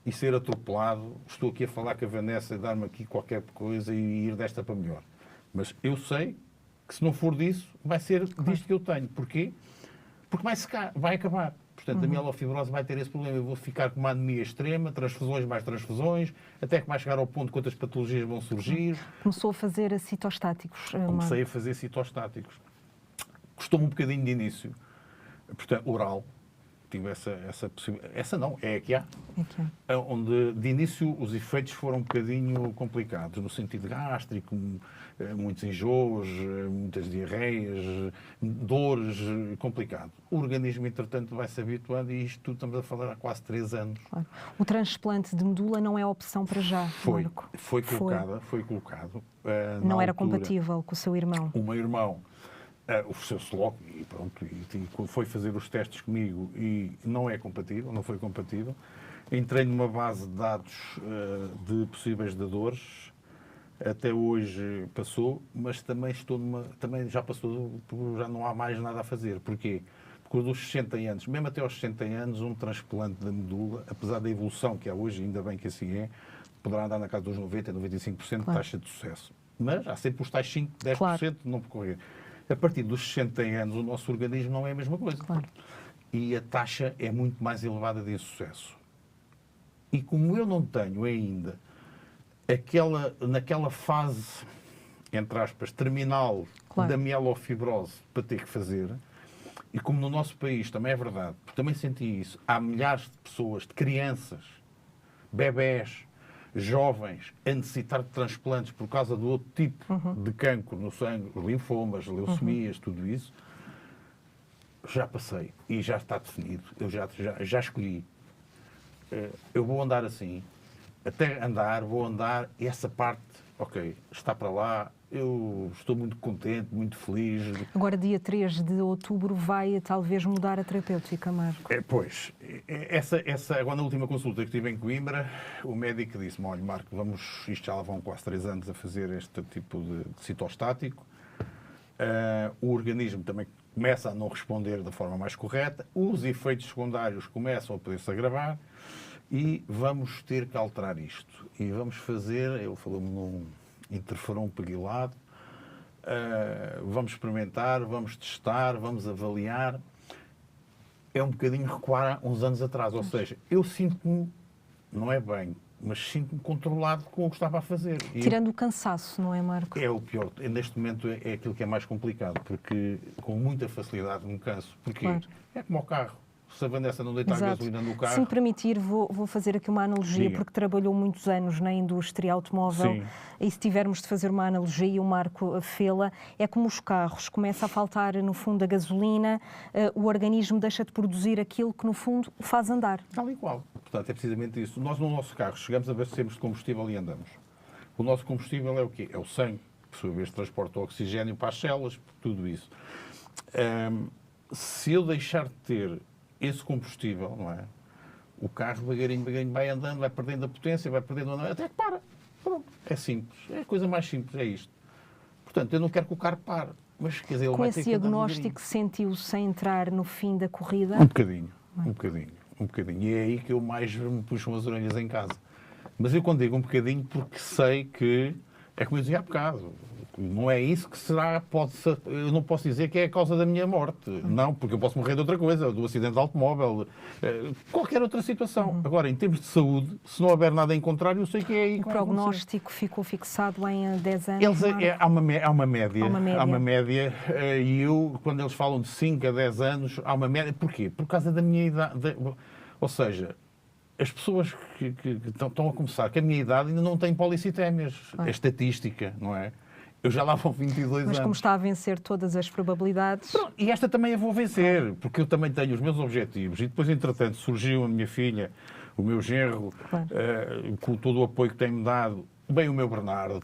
e ser atropelado, estou aqui a falar com a Vanessa e dar-me aqui qualquer coisa e ir desta para melhor. Mas eu sei que se não for disso, vai ser disto que eu tenho. Porquê? Porque vai secar, vai acabar. Portanto, a mielofibrose vai ter esse problema. Eu vou ficar com uma anemia extrema, transfusões mais transfusões, até que vai chegar ao ponto que outras patologias vão surgir. Começou a fazer citostáticos. Comecei a fazer citostáticos. Custou-me um bocadinho de início. Portanto, oral. Tive essa possibilidade. Essa não, é a que há. Onde, de início, os efeitos foram um bocadinho complicados, no sentido gástrico, muitos enjoos, muitas diarreias, dores, complicado. O organismo, entretanto, vai se habituando e isto estamos a falar há quase 3 anos. Claro. O transplante de medula não é opção para já, Marco? Foi colocado. Não era compatível com o seu irmão? O meu irmão ofereceu-se logo e pronto, e foi fazer os testes comigo e não foi compatível. Entrei numa base de dados de possíveis dadores, até hoje passou, mas também também já passou, já não há mais nada a fazer. Porquê? Porque dos 60 anos, mesmo até aos 60 anos, um transplante da medula, apesar da evolução que há hoje, ainda bem que assim é, poderá andar na casa dos 90%, 95% de taxa de sucesso. Mas há sempre os tais 5%, 10% de não percorrer. A partir dos 60 anos, o nosso organismo não é a mesma coisa. Claro. E a taxa é muito mais elevada de insucesso. E como eu não tenho ainda naquela fase, entre aspas, terminal da mielofibrose para ter que fazer, e como no nosso país também é verdade, porque também senti isso, há milhares de pessoas, de crianças, bebés, jovens a necessitar de transplantes por causa do outro tipo de cancro no sangue, os linfomas, leucemias, tudo isso, já passei e já está definido. Eu já escolhi. Eu vou andar assim, vou andar e essa parte, ok, está para lá, eu estou muito contente, muito feliz. Agora, dia 3 de outubro, vai talvez mudar a terapêutica, Marco? Pois, agora na última consulta que tive em Coimbra, o médico disse-me, olha, Marco, isto já lá vão quase 3 anos a fazer este tipo de citostático. O organismo também começa a não responder da forma mais correta, os efeitos secundários começam a poder-se agravar e vamos ter que alterar isto. E vamos fazer, ele falou-me num interferon pegilado, vamos experimentar, vamos testar, vamos avaliar. É um bocadinho recuar uns anos atrás, ou seja, eu sinto-me, não é bem, mas sinto-me controlado com o que estava a fazer. Tirando o cansaço, não é, Marco? É o pior. Neste momento é aquilo que é mais complicado, porque com muita facilidade me canso. Porquê? Claro. É como o carro. Se a Vanessa não deitar a gasolina no carro... Se me permitir, vou fazer aqui uma analogia, Diga. Porque trabalhou muitos anos na indústria automóvel. Sim. E se tivermos de fazer uma analogia, o Marco fê-la, é como os carros. Começa a faltar, no fundo, a gasolina, o organismo deixa de produzir aquilo que, no fundo, o faz andar. Tal e qual. Portanto, é precisamente isso. Nós, no nosso carro, chegamos a abastecermos de combustível e andamos. O nosso combustível é o quê? É o sangue, que, por sua vez, transporta o oxigênio para as células, tudo isso. Se eu deixar de ter esse combustível, não é? O carro, devagarinho, vai andando, vai perdendo a potência, vai perdendo até que para. Pronto. É simples. É a coisa mais simples, é isto. Portanto, eu não quero que o carro pare. Mas, quer dizer, ele com vai esse ter que diagnóstico, sentiu-se a entrar no fim da corrida? Um bocadinho. E é aí que eu mais me puxo as orelhas em casa. Mas eu quando digo um bocadinho, porque sei que, é como eu dizia há bocado, não é isso que será, eu não posso dizer que é a causa da minha morte. Não, porque eu posso morrer de outra coisa, do acidente de automóvel, qualquer outra situação. Agora, em termos de saúde, se não houver nada em contrário, eu sei que é aí que o prognóstico ficou fixado em 10 anos? Há uma média. E eu, quando eles falam de 5 a 10 anos, há uma média. Porquê? Por causa da minha idade. Ou seja, as pessoas que estão a começar, que a minha idade ainda não têm policitémias. É estatística, não é? Eu já lá vou 22 anos. Mas como está a vencer todas as probabilidades... Pronto, e esta também a vou vencer, porque eu também tenho os meus objetivos. E depois, entretanto, surgiu a minha filha, o meu genro, com todo o apoio que tem-me dado, bem o meu Bernardo,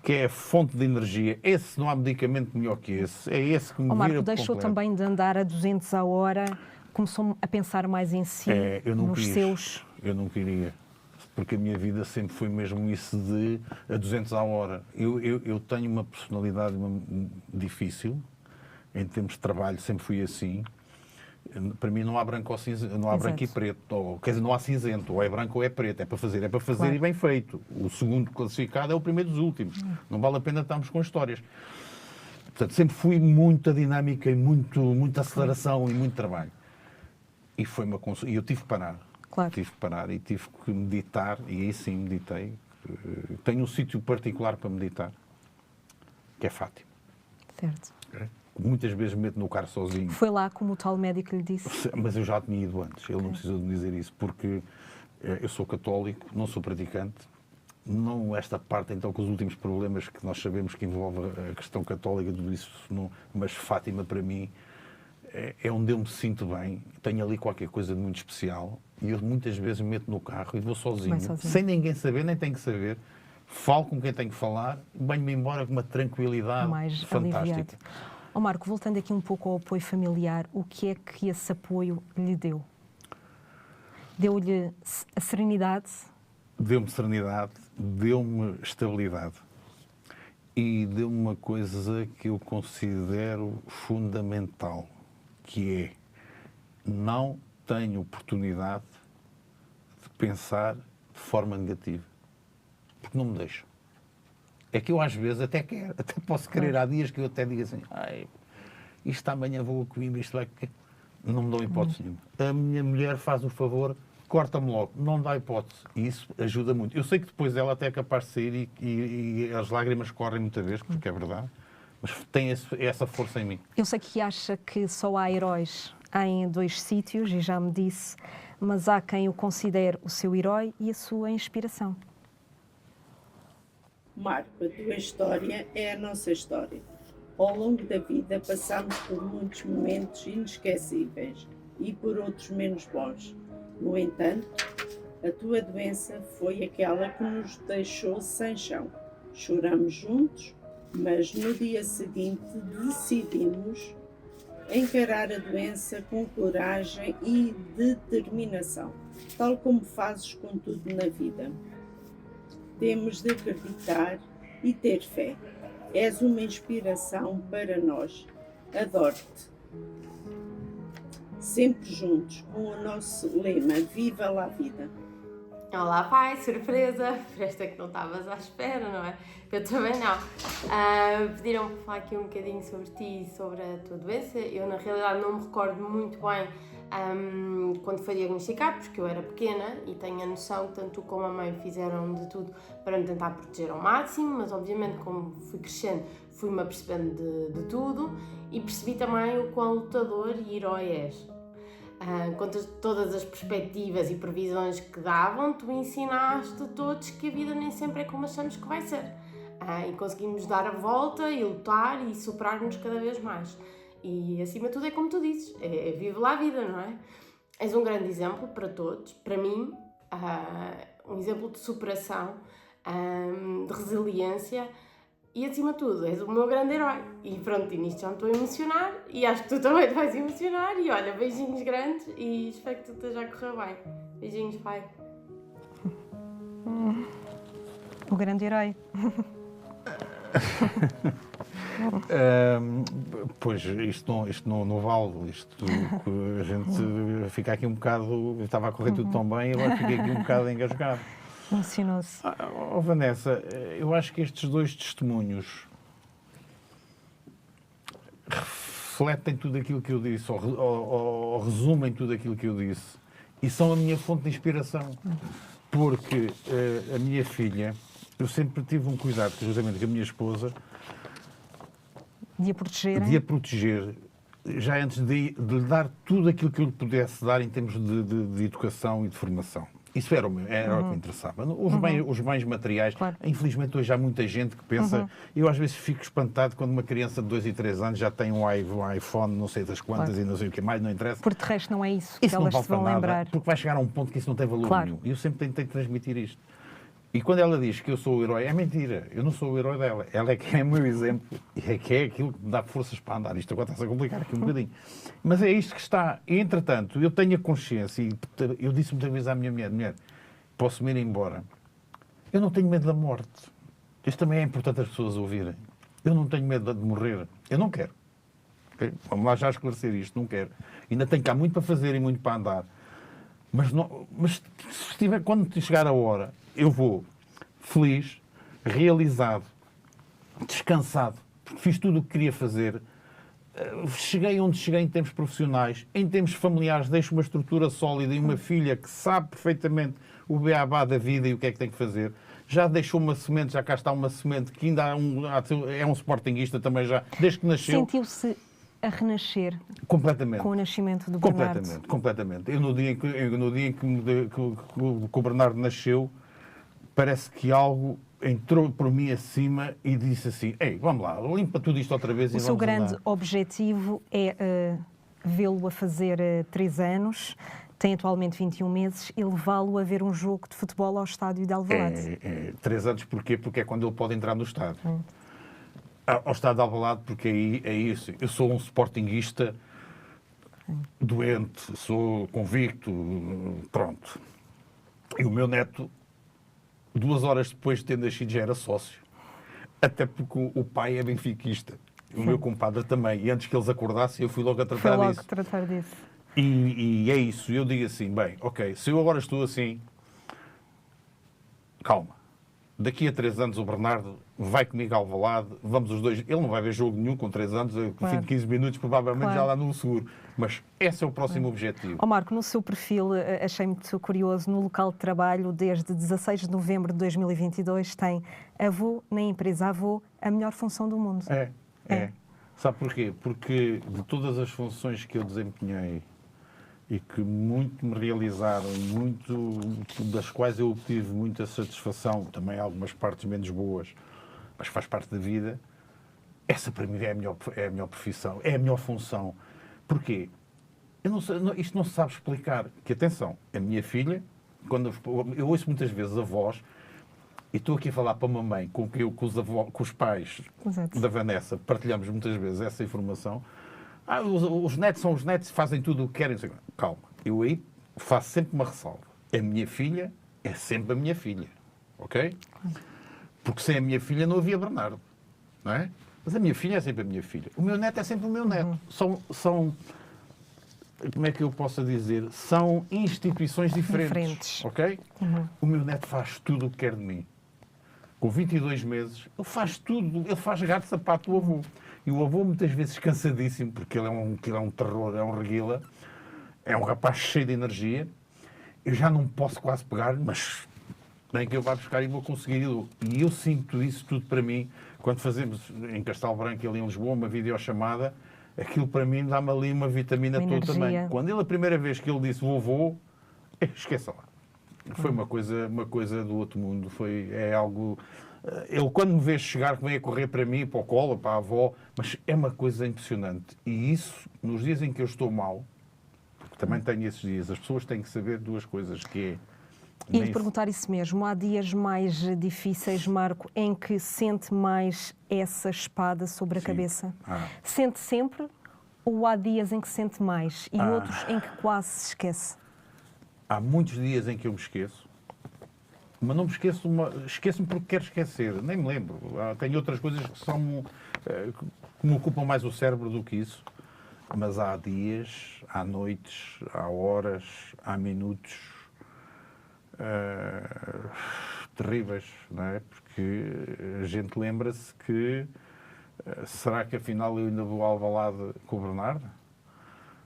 que é a fonte de energia. Esse, não há medicamento melhor que esse. É esse que me vira por completo. Deixou também de andar a 200 a hora, começou a pensar mais em si, nos seus... Eu não queria. Porque a minha vida sempre foi mesmo isso de a 200 à hora. Eu tenho uma personalidade difícil, em termos de trabalho, sempre fui assim. Para mim não há branco ou cinzento, não há branco e preto, quer dizer, não há cinzento, ou é branco ou é preto, é para fazer claro. E bem feito. O segundo classificado é o primeiro dos últimos. Não vale a pena estarmos com histórias. Portanto, sempre fui muita dinâmica e muita aceleração e muito trabalho. E e eu tive que parar. Claro. Tive que parar e tive que meditar, e aí sim meditei. Tenho um sítio particular para meditar, que é Fátima. Certo. Muitas vezes me meto no carro sozinho. Foi lá como o tal médico lhe disse? Mas eu já tinha ido antes, ele não precisou de me dizer isso, porque eu sou católico, não sou praticante. Não esta parte, então, com os últimos problemas que nós sabemos que envolve a questão católica, tudo isso, não, mas Fátima, para mim, é onde eu me sinto bem. Tenho ali qualquer coisa de muito especial e eu muitas vezes me meto no carro e vou sozinho, sem ninguém saber, nem tenho que saber. Falo com quem tenho que falar, venho-me embora com uma tranquilidade mais fantástica. Aliviado. Marco, voltando aqui um pouco ao apoio familiar, o que é que esse apoio lhe deu? Deu-lhe a serenidade? Deu-me serenidade, deu-me estabilidade e deu-me uma coisa que eu considero fundamental, que é: não tenho oportunidade de pensar de forma negativa, porque não me deixo. É que eu às vezes até quero, até posso querer, há dias que eu até digo assim, isto amanhã vou a Coimbra, isto vai... Não me dou hipótese nenhuma. A minha mulher faz o favor, corta-me logo, não dá hipótese. E isso ajuda muito. Eu sei que depois ela até é capaz de sair e as lágrimas correm muitas vezes, porque é verdade, mas tem essa força em mim. Eu sei que acha que só há heróis em 2 sítios, e já me disse, mas há quem o considere o seu herói e a sua inspiração. Marco, a tua história é a nossa história. Ao longo da vida passamos por muitos momentos inesquecíveis e por outros menos bons. No entanto, a tua doença foi aquela que nos deixou sem chão. Choramos juntos, mas no dia seguinte decidimos encarar a doença com coragem e determinação, tal como fazes com tudo na vida. Temos de acreditar e ter fé. És uma inspiração para nós. Adoro-te. Sempre juntos, com o nosso lema: Viva lá a vida. Olá, pai, surpresa! Por esta que não estavas à espera, não é? Eu também não. Pediram-me para falar aqui um bocadinho sobre ti e sobre a tua doença. Eu, na realidade, não me recordo muito bem quando foi diagnosticado, porque eu era pequena e tenho a noção que tanto tu como a mãe fizeram de tudo para me tentar proteger ao máximo, mas obviamente, como fui crescendo, fui-me apercebendo de tudo e percebi também o quão lutador e herói és. Quanto todas as perspectivas e previsões que davam, tu ensinaste a todos que a vida nem sempre é como achamos que vai ser. E conseguimos dar a volta e lutar e superar-nos cada vez mais. E acima de tudo é como tu dizes, vive lá a vida, não é? És um grande exemplo para todos, para mim, um exemplo de superação, de resiliência. E, acima de tudo, és o meu grande herói. E pronto, e nisto já me estou a emocionar. E acho que tu também te vais emocionar. E olha, beijinhos grandes e espero que tudo esteja a correr bem. Beijinhos, pai. O grande herói. Pois, isto não vale. Isto, a gente fica aqui um bocado... Estava a correr tudo tão bem, agora fiquei aqui um bocado engasgado. Emocionou-se. Vanessa, eu acho que estes 2 testemunhos refletem tudo aquilo que eu disse, ou resumem tudo aquilo que eu disse, e são a minha fonte de inspiração. Porque a minha filha, eu sempre tive um cuidado, justamente com a minha esposa, de a proteger, já antes de lhe dar tudo aquilo que eu lhe pudesse dar em termos de educação e de formação. Isso era o que me interessava. Os bens materiais, claro. Infelizmente hoje há muita gente que pensa... Eu às vezes fico espantado quando uma criança de 2 e 3 anos já tem um iPhone, não sei das quantas, claro. E não sei o que mais, não interessa. Por de resto não é isso que elas se vão lembrar. Porque vai chegar a um ponto que isso não tem valor nenhum. E eu sempre tentei transmitir isto. E quando ela diz que eu sou o herói, é mentira. Eu não sou o herói dela. Ela é que é o meu exemplo. E é que é aquilo que me dá forças para andar. Isto agora está-se a complicar aqui um bocadinho. Mas é isto que está. E, entretanto, eu tenho a consciência, e eu disse muitas vezes à minha mulher, posso-me ir embora. Eu não tenho medo da morte. Isto também é importante as pessoas ouvirem. Eu não tenho medo de morrer. Eu não quero. Okay? Vamos lá já esclarecer isto. Não quero. Ainda tenho cá muito para fazer e muito para andar. Mas quando chegar a hora, eu vou feliz, realizado, descansado, porque fiz tudo o que queria fazer. Cheguei onde cheguei em termos profissionais, em termos familiares, deixo uma estrutura sólida e uma filha que sabe perfeitamente o beabá da vida e o que é que tem que fazer. Já deixou uma semente, já cá está uma semente que ainda é um sportinguista também já, desde que nasceu. Sentiu-se a renascer Completamente. com o nascimento do Bernardo? Completamente. Eu no dia em que o Bernardo nasceu, parece que algo entrou por mim acima e disse assim, ei, vamos lá, limpa tudo isto outra vez e vamos O seu grande andar. objetivo é vê-lo a fazer 3 anos, tem atualmente 21 meses, e levá-lo a ver um jogo de futebol ao estádio de Alvalade. 3 anos porquê? Porque é quando ele pode entrar no estádio. Ao estádio de Alvalade, porque aí é isso. Eu sou um sportinguista doente, sou convicto, pronto. E o meu neto, 2 horas depois de ter nascido, já era sócio. Até porque o pai é benfiquista. O meu compadre também. E antes que eles acordassem, eu fui logo a Foi tratar logo disso. tratar disso. E é isso. Eu digo assim, bem, ok, se eu agora estou assim, calma. Daqui a 3 anos o Bernardo vai comigo ao Alvalade, vamos os dois. Ele não vai ver jogo nenhum com 3 anos, com Claro. fim de 15 minutos, provavelmente Claro. já lá no seguro. Mas esse é o próximo objetivo. Ó Marco, no seu perfil, achei muito curioso, no local de trabalho, desde 16 de novembro de 2022, tem avô na empresa, avô, a melhor função do mundo. É. Sabe porquê? Porque de todas as funções que eu desempenhei e que muito me realizaram, das quais eu obtive muita satisfação, também algumas partes menos boas, mas faz parte da vida, essa para mim é a melhor profissão, é a melhor função. Porquê? Eu não sei, isto não se sabe explicar. Que atenção, a minha filha, quando eu ouço muitas vezes avós, e estou aqui a falar para uma mãe com os pais Exato. da Vanessa, partilhamos muitas vezes essa informação. Os netos são os netos, fazem tudo o que querem. Calma, eu aí faço sempre uma ressalva. A minha filha é sempre a minha filha, ok? Porque sem a minha filha não havia Bernardo, não é? Mas a minha filha é sempre a minha filha. O meu neto é sempre o meu neto. São como é que eu posso dizer? São instituições diferentes. Ok? O meu neto faz tudo o que quer de mim. Com 22 meses, ele faz tudo. Ele faz gato sapato do avô. E o avô, muitas vezes, cansadíssimo, porque ele é um terror, é um reguila, é um rapaz cheio de energia. Eu já não posso quase pegar, mas nem que eu vá buscar e vou conseguir. E eu sinto isso tudo para mim, quando fazemos em Castelo Branco, ali em Lisboa, uma videochamada, aquilo para mim dá-me ali uma vitamina toda também. Quando ele, a primeira vez que ele disse vovô, esqueça lá. Foi uma coisa do outro mundo. É algo... Ele, quando me vê chegar, vem a correr para mim, para o colo, para a avó, mas é uma coisa impressionante. E isso, nos dias em que eu estou mal, porque também tenho esses dias, as pessoas têm que saber 2 coisas, que é... E lhe perguntar isso mesmo, há dias mais difíceis, Marco, em que sente mais essa espada sobre a cabeça? Sente sempre ou há dias em que sente mais e outros em que quase se esquece? Há muitos dias em que eu me esqueço, mas não me esqueço, esqueço-me porque quero esquecer, nem me lembro. Tenho outras coisas que me ocupam mais o cérebro do que isso, mas há dias, há noites, há horas, há minutos terríveis, não é? Porque a gente lembra-se que será que afinal eu ainda vou ao Alvalade com o Bernardo?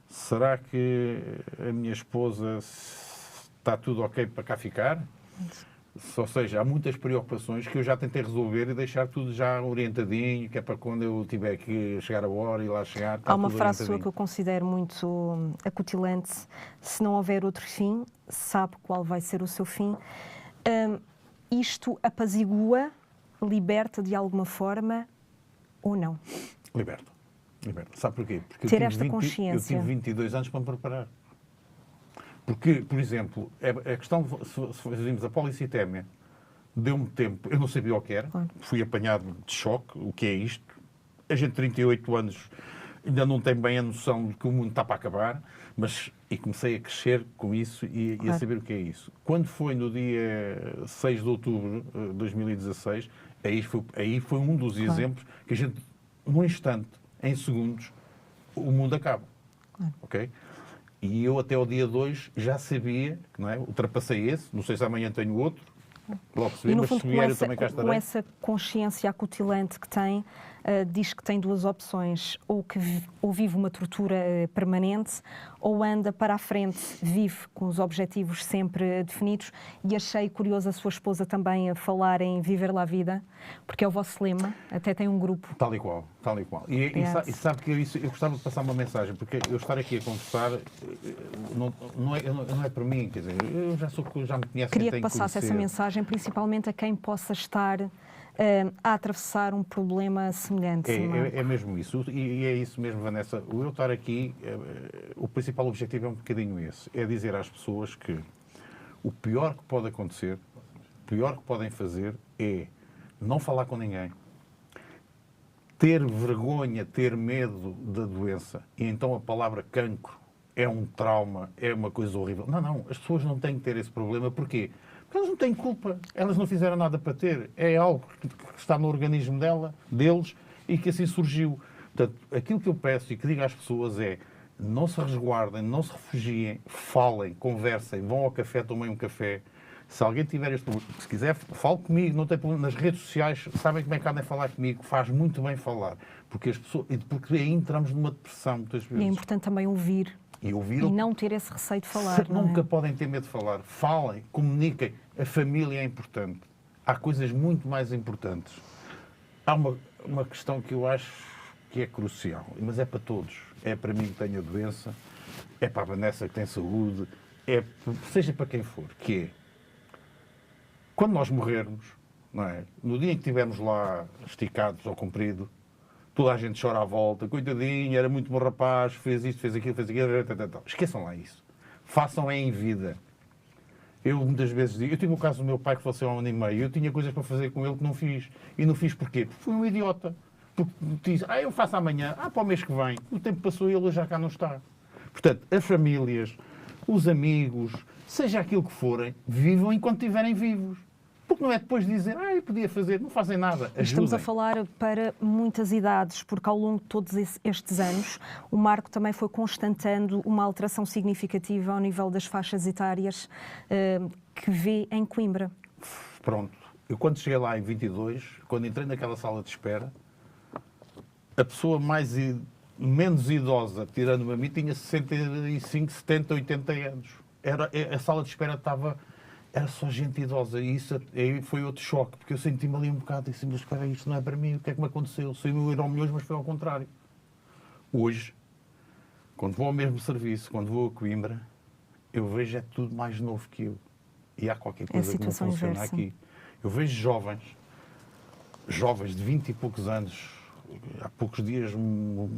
Será que a minha esposa está tudo ok para cá ficar? Ou seja, há muitas preocupações que eu já tentei resolver e deixar tudo já orientadinho, que é para quando eu tiver que chegar a hora e lá chegar. Há uma frase sua que eu considero muito acutilante: se não houver outro fim, sabe qual vai ser o seu fim. Isto apazigua, liberta de alguma forma ou não? Liberta. Sabe porquê? Porque ter esta consciência. Eu tive 22 anos para me preparar. Porque, por exemplo, a questão, se fazíamos a policitémia, deu-me tempo, eu não sabia o que era, fui apanhado de choque, o que é isto. A gente, 38 anos, ainda não tem bem a noção de que o mundo está para acabar, e comecei a crescer com isso e a saber o que é isso. Quando foi no dia 6 de outubro de 2016, aí foi um dos exemplos que a gente, num instante, em segundos, o mundo acaba. Ok? E eu até ao dia 2 já sabia, não é? Ultrapassei esse, não sei se amanhã tenho outro, logo se vê, mas se vier eu também cá estarei. Com essa consciência acutilante que tem, diz que tem duas opções, ou vive uma tortura permanente, ou anda para a frente, vive com os objetivos sempre definidos. E achei curioso a sua esposa também a falar em viver lá a vida, porque é o vosso lema, até tem um grupo. Tal e qual, tal e qual. E sabe que eu gostava de passar uma mensagem, porque eu estar aqui a conversar não é para mim, quer dizer, eu já me conheço. Queria que passasse essa mensagem, principalmente a quem possa estar a atravessar um problema semelhante. É mesmo isso, e é isso mesmo, Vanessa. O eu estar aqui, o principal objetivo é um bocadinho esse, é dizer às pessoas que o pior que pode acontecer, o pior que podem fazer é não falar com ninguém, ter vergonha, ter medo da doença, e então a palavra cancro é um trauma, é uma coisa horrível. Não, as pessoas não têm que ter esse problema. Porquê? Porque elas não têm culpa. Elas não fizeram nada para ter. É algo que está no organismo deles, e que assim surgiu. Portanto, aquilo que eu peço e que digo às pessoas é: não se resguardem, não se refugiem, falem, conversem, vão ao café, tomem um café. Se alguém tiver este problema, se quiser, fale comigo, não tem problema. Nas redes sociais, sabem como é que andem a falar comigo? Faz muito bem falar. Porque aí entramos numa depressão, muitas vezes. E é importante também ouvir. E não ter esse receio de falar. Nunca podem ter medo de falar. Falem, comuniquem. A família é importante. Há coisas muito mais importantes. Há uma questão que eu acho que é crucial, mas é para todos. É para mim que tenho a doença, é para a Vanessa que tem saúde, seja para quem for, que é, quando nós morrermos, não é? No dia em que estivermos lá esticados ou comprido, toda a gente chora à volta, coitadinho, era muito bom rapaz, fez isto, fez aquilo, esqueçam lá isso. Façam em vida. Eu muitas vezes digo, eu tive o caso do meu pai que faleceu há 1 ano e meio, eu tinha coisas para fazer com ele que não fiz. E não fiz porquê? Porque fui um idiota. Porque disse, eu faço amanhã, para o mês que vem. O tempo passou e ele já cá não está. Portanto, as famílias, os amigos, seja aquilo que forem, vivam enquanto estiverem vivos. Porque não é depois de dizer, eu podia fazer, não fazem nada. Ajudem. Estamos a falar para muitas idades, porque ao longo de todos estes anos, o Marco também foi constatando uma alteração significativa ao nível das faixas etárias que vê em Coimbra. Pronto. Eu quando cheguei lá em 22, quando entrei naquela sala de espera, a pessoa menos idosa, tirando-me a mim, tinha 65, 70, 80 anos. A sala de espera era só gente idosa, e isso aí foi outro choque, porque eu senti-me ali um bocado e disse, mas espera, isto não é para mim, o que é que me aconteceu? Saiu o Euromilhões, mas foi ao contrário. Hoje, quando vou ao mesmo serviço, quando vou a Coimbra, eu vejo tudo mais novo que eu. E há qualquer coisa que não funciona aqui. Eu vejo jovens de 20 e poucos anos, há poucos dias um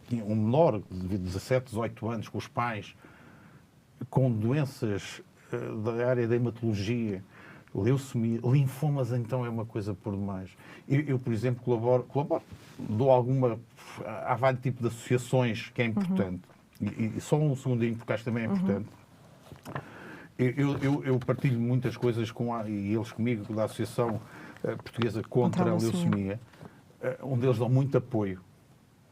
menor de 17, 18 anos, com os pais, com doenças da área da hematologia, leucemia, linfomas, então é uma coisa por demais. Eu por exemplo, colaboro, há vários tipos de associações que é importante. E só um segundinho, porque acho que também é importante. Eu partilho muitas coisas e eles comigo, da Associação Portuguesa contra a Leucemia. Um deles dão muito apoio.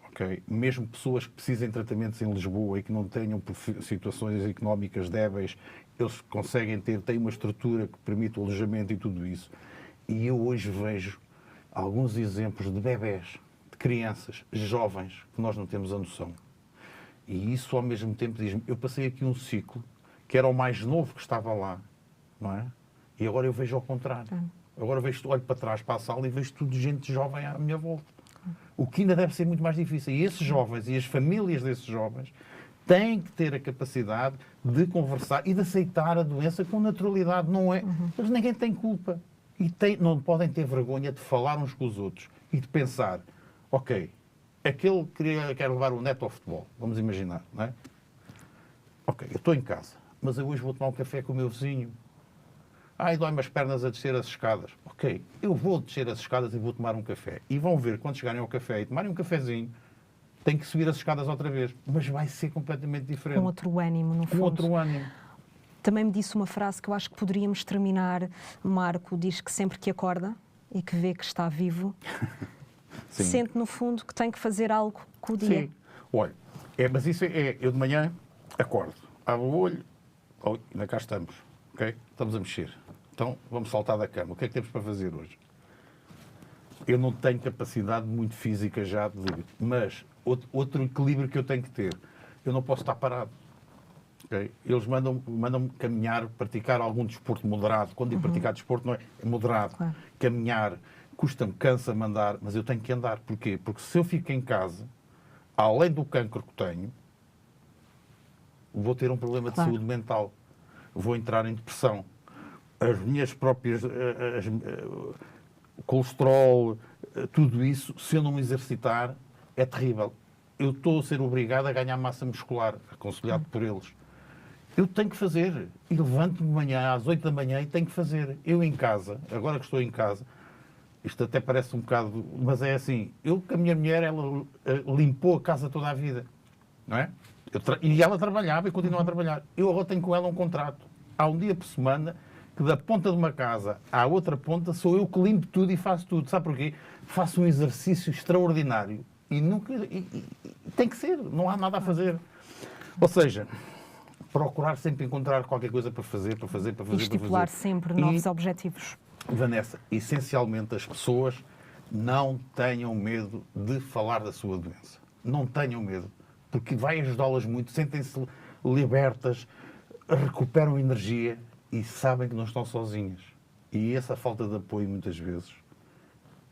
Okay? Mesmo pessoas que precisem de tratamentos em Lisboa e que não tenham situações económicas débeis, eles conseguem têm uma estrutura que permite o alojamento e tudo isso. E eu hoje vejo alguns exemplos de bebés, de crianças, jovens, que nós não temos a noção. E isso ao mesmo tempo diz-me, eu passei aqui um ciclo, que era o mais novo que estava lá, não é? E agora eu vejo ao contrário. Agora olho para trás, para a sala e vejo tudo gente jovem à minha volta. O que ainda deve ser muito mais difícil. E esses jovens e as famílias desses jovens têm que ter a capacidade de conversar e de aceitar a doença com naturalidade. Não é? Mas ninguém tem culpa. E não podem ter vergonha de falar uns com os outros e de pensar, ok, aquele quer levar o neto ao futebol, vamos imaginar, não é? Ok, eu estou em casa, mas eu hoje vou tomar um café com o meu vizinho. Dói-me as pernas a descer as escadas. Ok, eu vou descer as escadas e vou tomar um café. E vão ver, quando chegarem ao café e tomarem um cafezinho, têm que subir as escadas outra vez. Mas vai ser completamente diferente. Com outro ânimo, no fundo. Com outro ânimo. Também me disse uma frase que eu acho que poderíamos terminar. Marco diz que sempre que acorda e que vê que está vivo, sente no fundo que tem que fazer algo com o dia. Sim. Olha, mas isso eu de manhã acordo, abro o olho, ainda cá estamos, ok? Estamos a mexer. Então, vamos saltar da cama. O que é que temos para fazer hoje? eu não tenho capacidade muito física já mas outro equilíbrio que eu tenho que ter, eu não posso estar parado. Okay? Eles mandam-me caminhar, praticar algum desporto moderado. Quando digo praticar desporto, não é moderado. Claro. Caminhar, custa-me, cansa-me andar, mas eu tenho que andar. Porquê? Porque se eu fico em casa, além do cancro que tenho, vou ter um problema de saúde mental. Vou entrar em depressão. As minhas próprias... colesterol, tudo isso, se eu não me exercitar, é terrível. Eu estou a ser obrigado a ganhar massa muscular, aconselhado por eles. Eu tenho que fazer. E levanto-me de manhã, às 8 da manhã, e tenho que fazer. Eu em casa, agora que estou em casa, isto até parece um bocado... Mas é assim, eu com a minha mulher, ela limpou a casa toda a vida. Não é? E ela trabalhava e continua a trabalhar. Eu agora tenho com ela um contrato. Há um dia por semana que da ponta de uma casa à outra ponta sou eu que limpo tudo e faço tudo. Sabe porquê? Faço um exercício extraordinário. E nunca... tem que ser. Não há nada a fazer. Ou seja... procurar sempre encontrar qualquer coisa para fazer. E estipular sempre novos objetivos. Vanessa, essencialmente as pessoas não tenham medo de falar da sua doença. Não tenham medo, porque vai ajudá-las muito, sentem-se libertas, recuperam energia e sabem que não estão sozinhas. E essa falta de apoio, muitas vezes,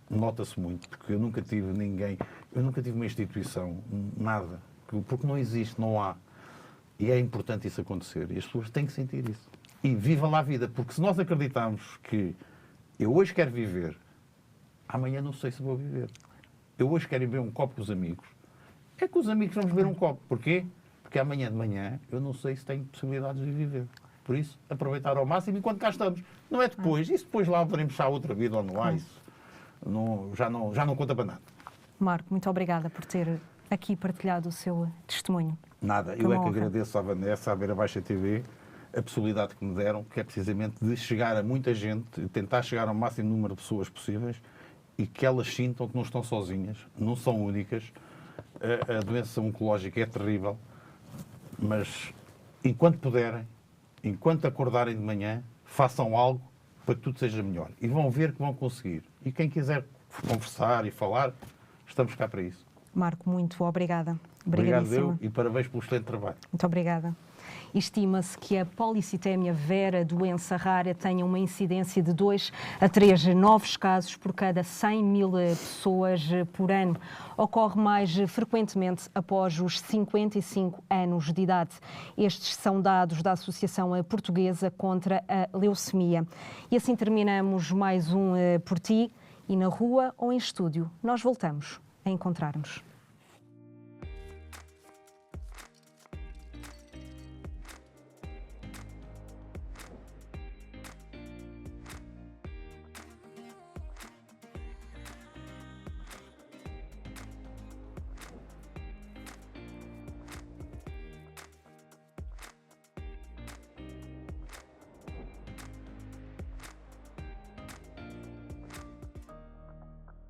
nota-se muito, porque eu nunca tive ninguém, eu nunca tive uma instituição, nada, porque não existe, não há. E é importante isso acontecer. E as pessoas têm que sentir isso. E viva lá a vida. Porque se nós acreditarmos que eu hoje quero viver, amanhã não sei se vou viver. Eu hoje quero ir beber um copo com os amigos. É com os amigos vamos beber um copo. Porquê? Porque amanhã de manhã eu não sei se tenho possibilidades de viver. Por isso, aproveitar ao máximo enquanto cá estamos. Não é depois. Isso depois lá veremos se há outra vida ou não há. Isso já não conta para nada. Marco, muito obrigada por ter aqui partilhado o seu testemunho. Nada, eu é que agradeço à Vanessa, à Beira Baixa TV, a possibilidade que me deram, que é precisamente de chegar a muita gente, tentar chegar ao máximo número de pessoas possíveis e que elas sintam que não estão sozinhas, não são únicas. A doença oncológica é terrível, mas enquanto puderem, enquanto acordarem de manhã, façam algo para que tudo seja melhor. E vão ver que vão conseguir. E quem quiser conversar e falar, estamos cá para isso. Marco, muito obrigada. Obrigado eu e parabéns pelo excelente trabalho. Muito obrigada. Estima-se que a policitémia vera, doença rara, tenha uma incidência de 2 a 3 novos casos por cada 100.000 pessoas por ano. Ocorre mais frequentemente após os 55 anos de idade. Estes são dados da Associação Portuguesa contra a Leucemia. E assim terminamos mais um Por Ti, e na rua ou em estúdio. Nós voltamos a encontrar-nos.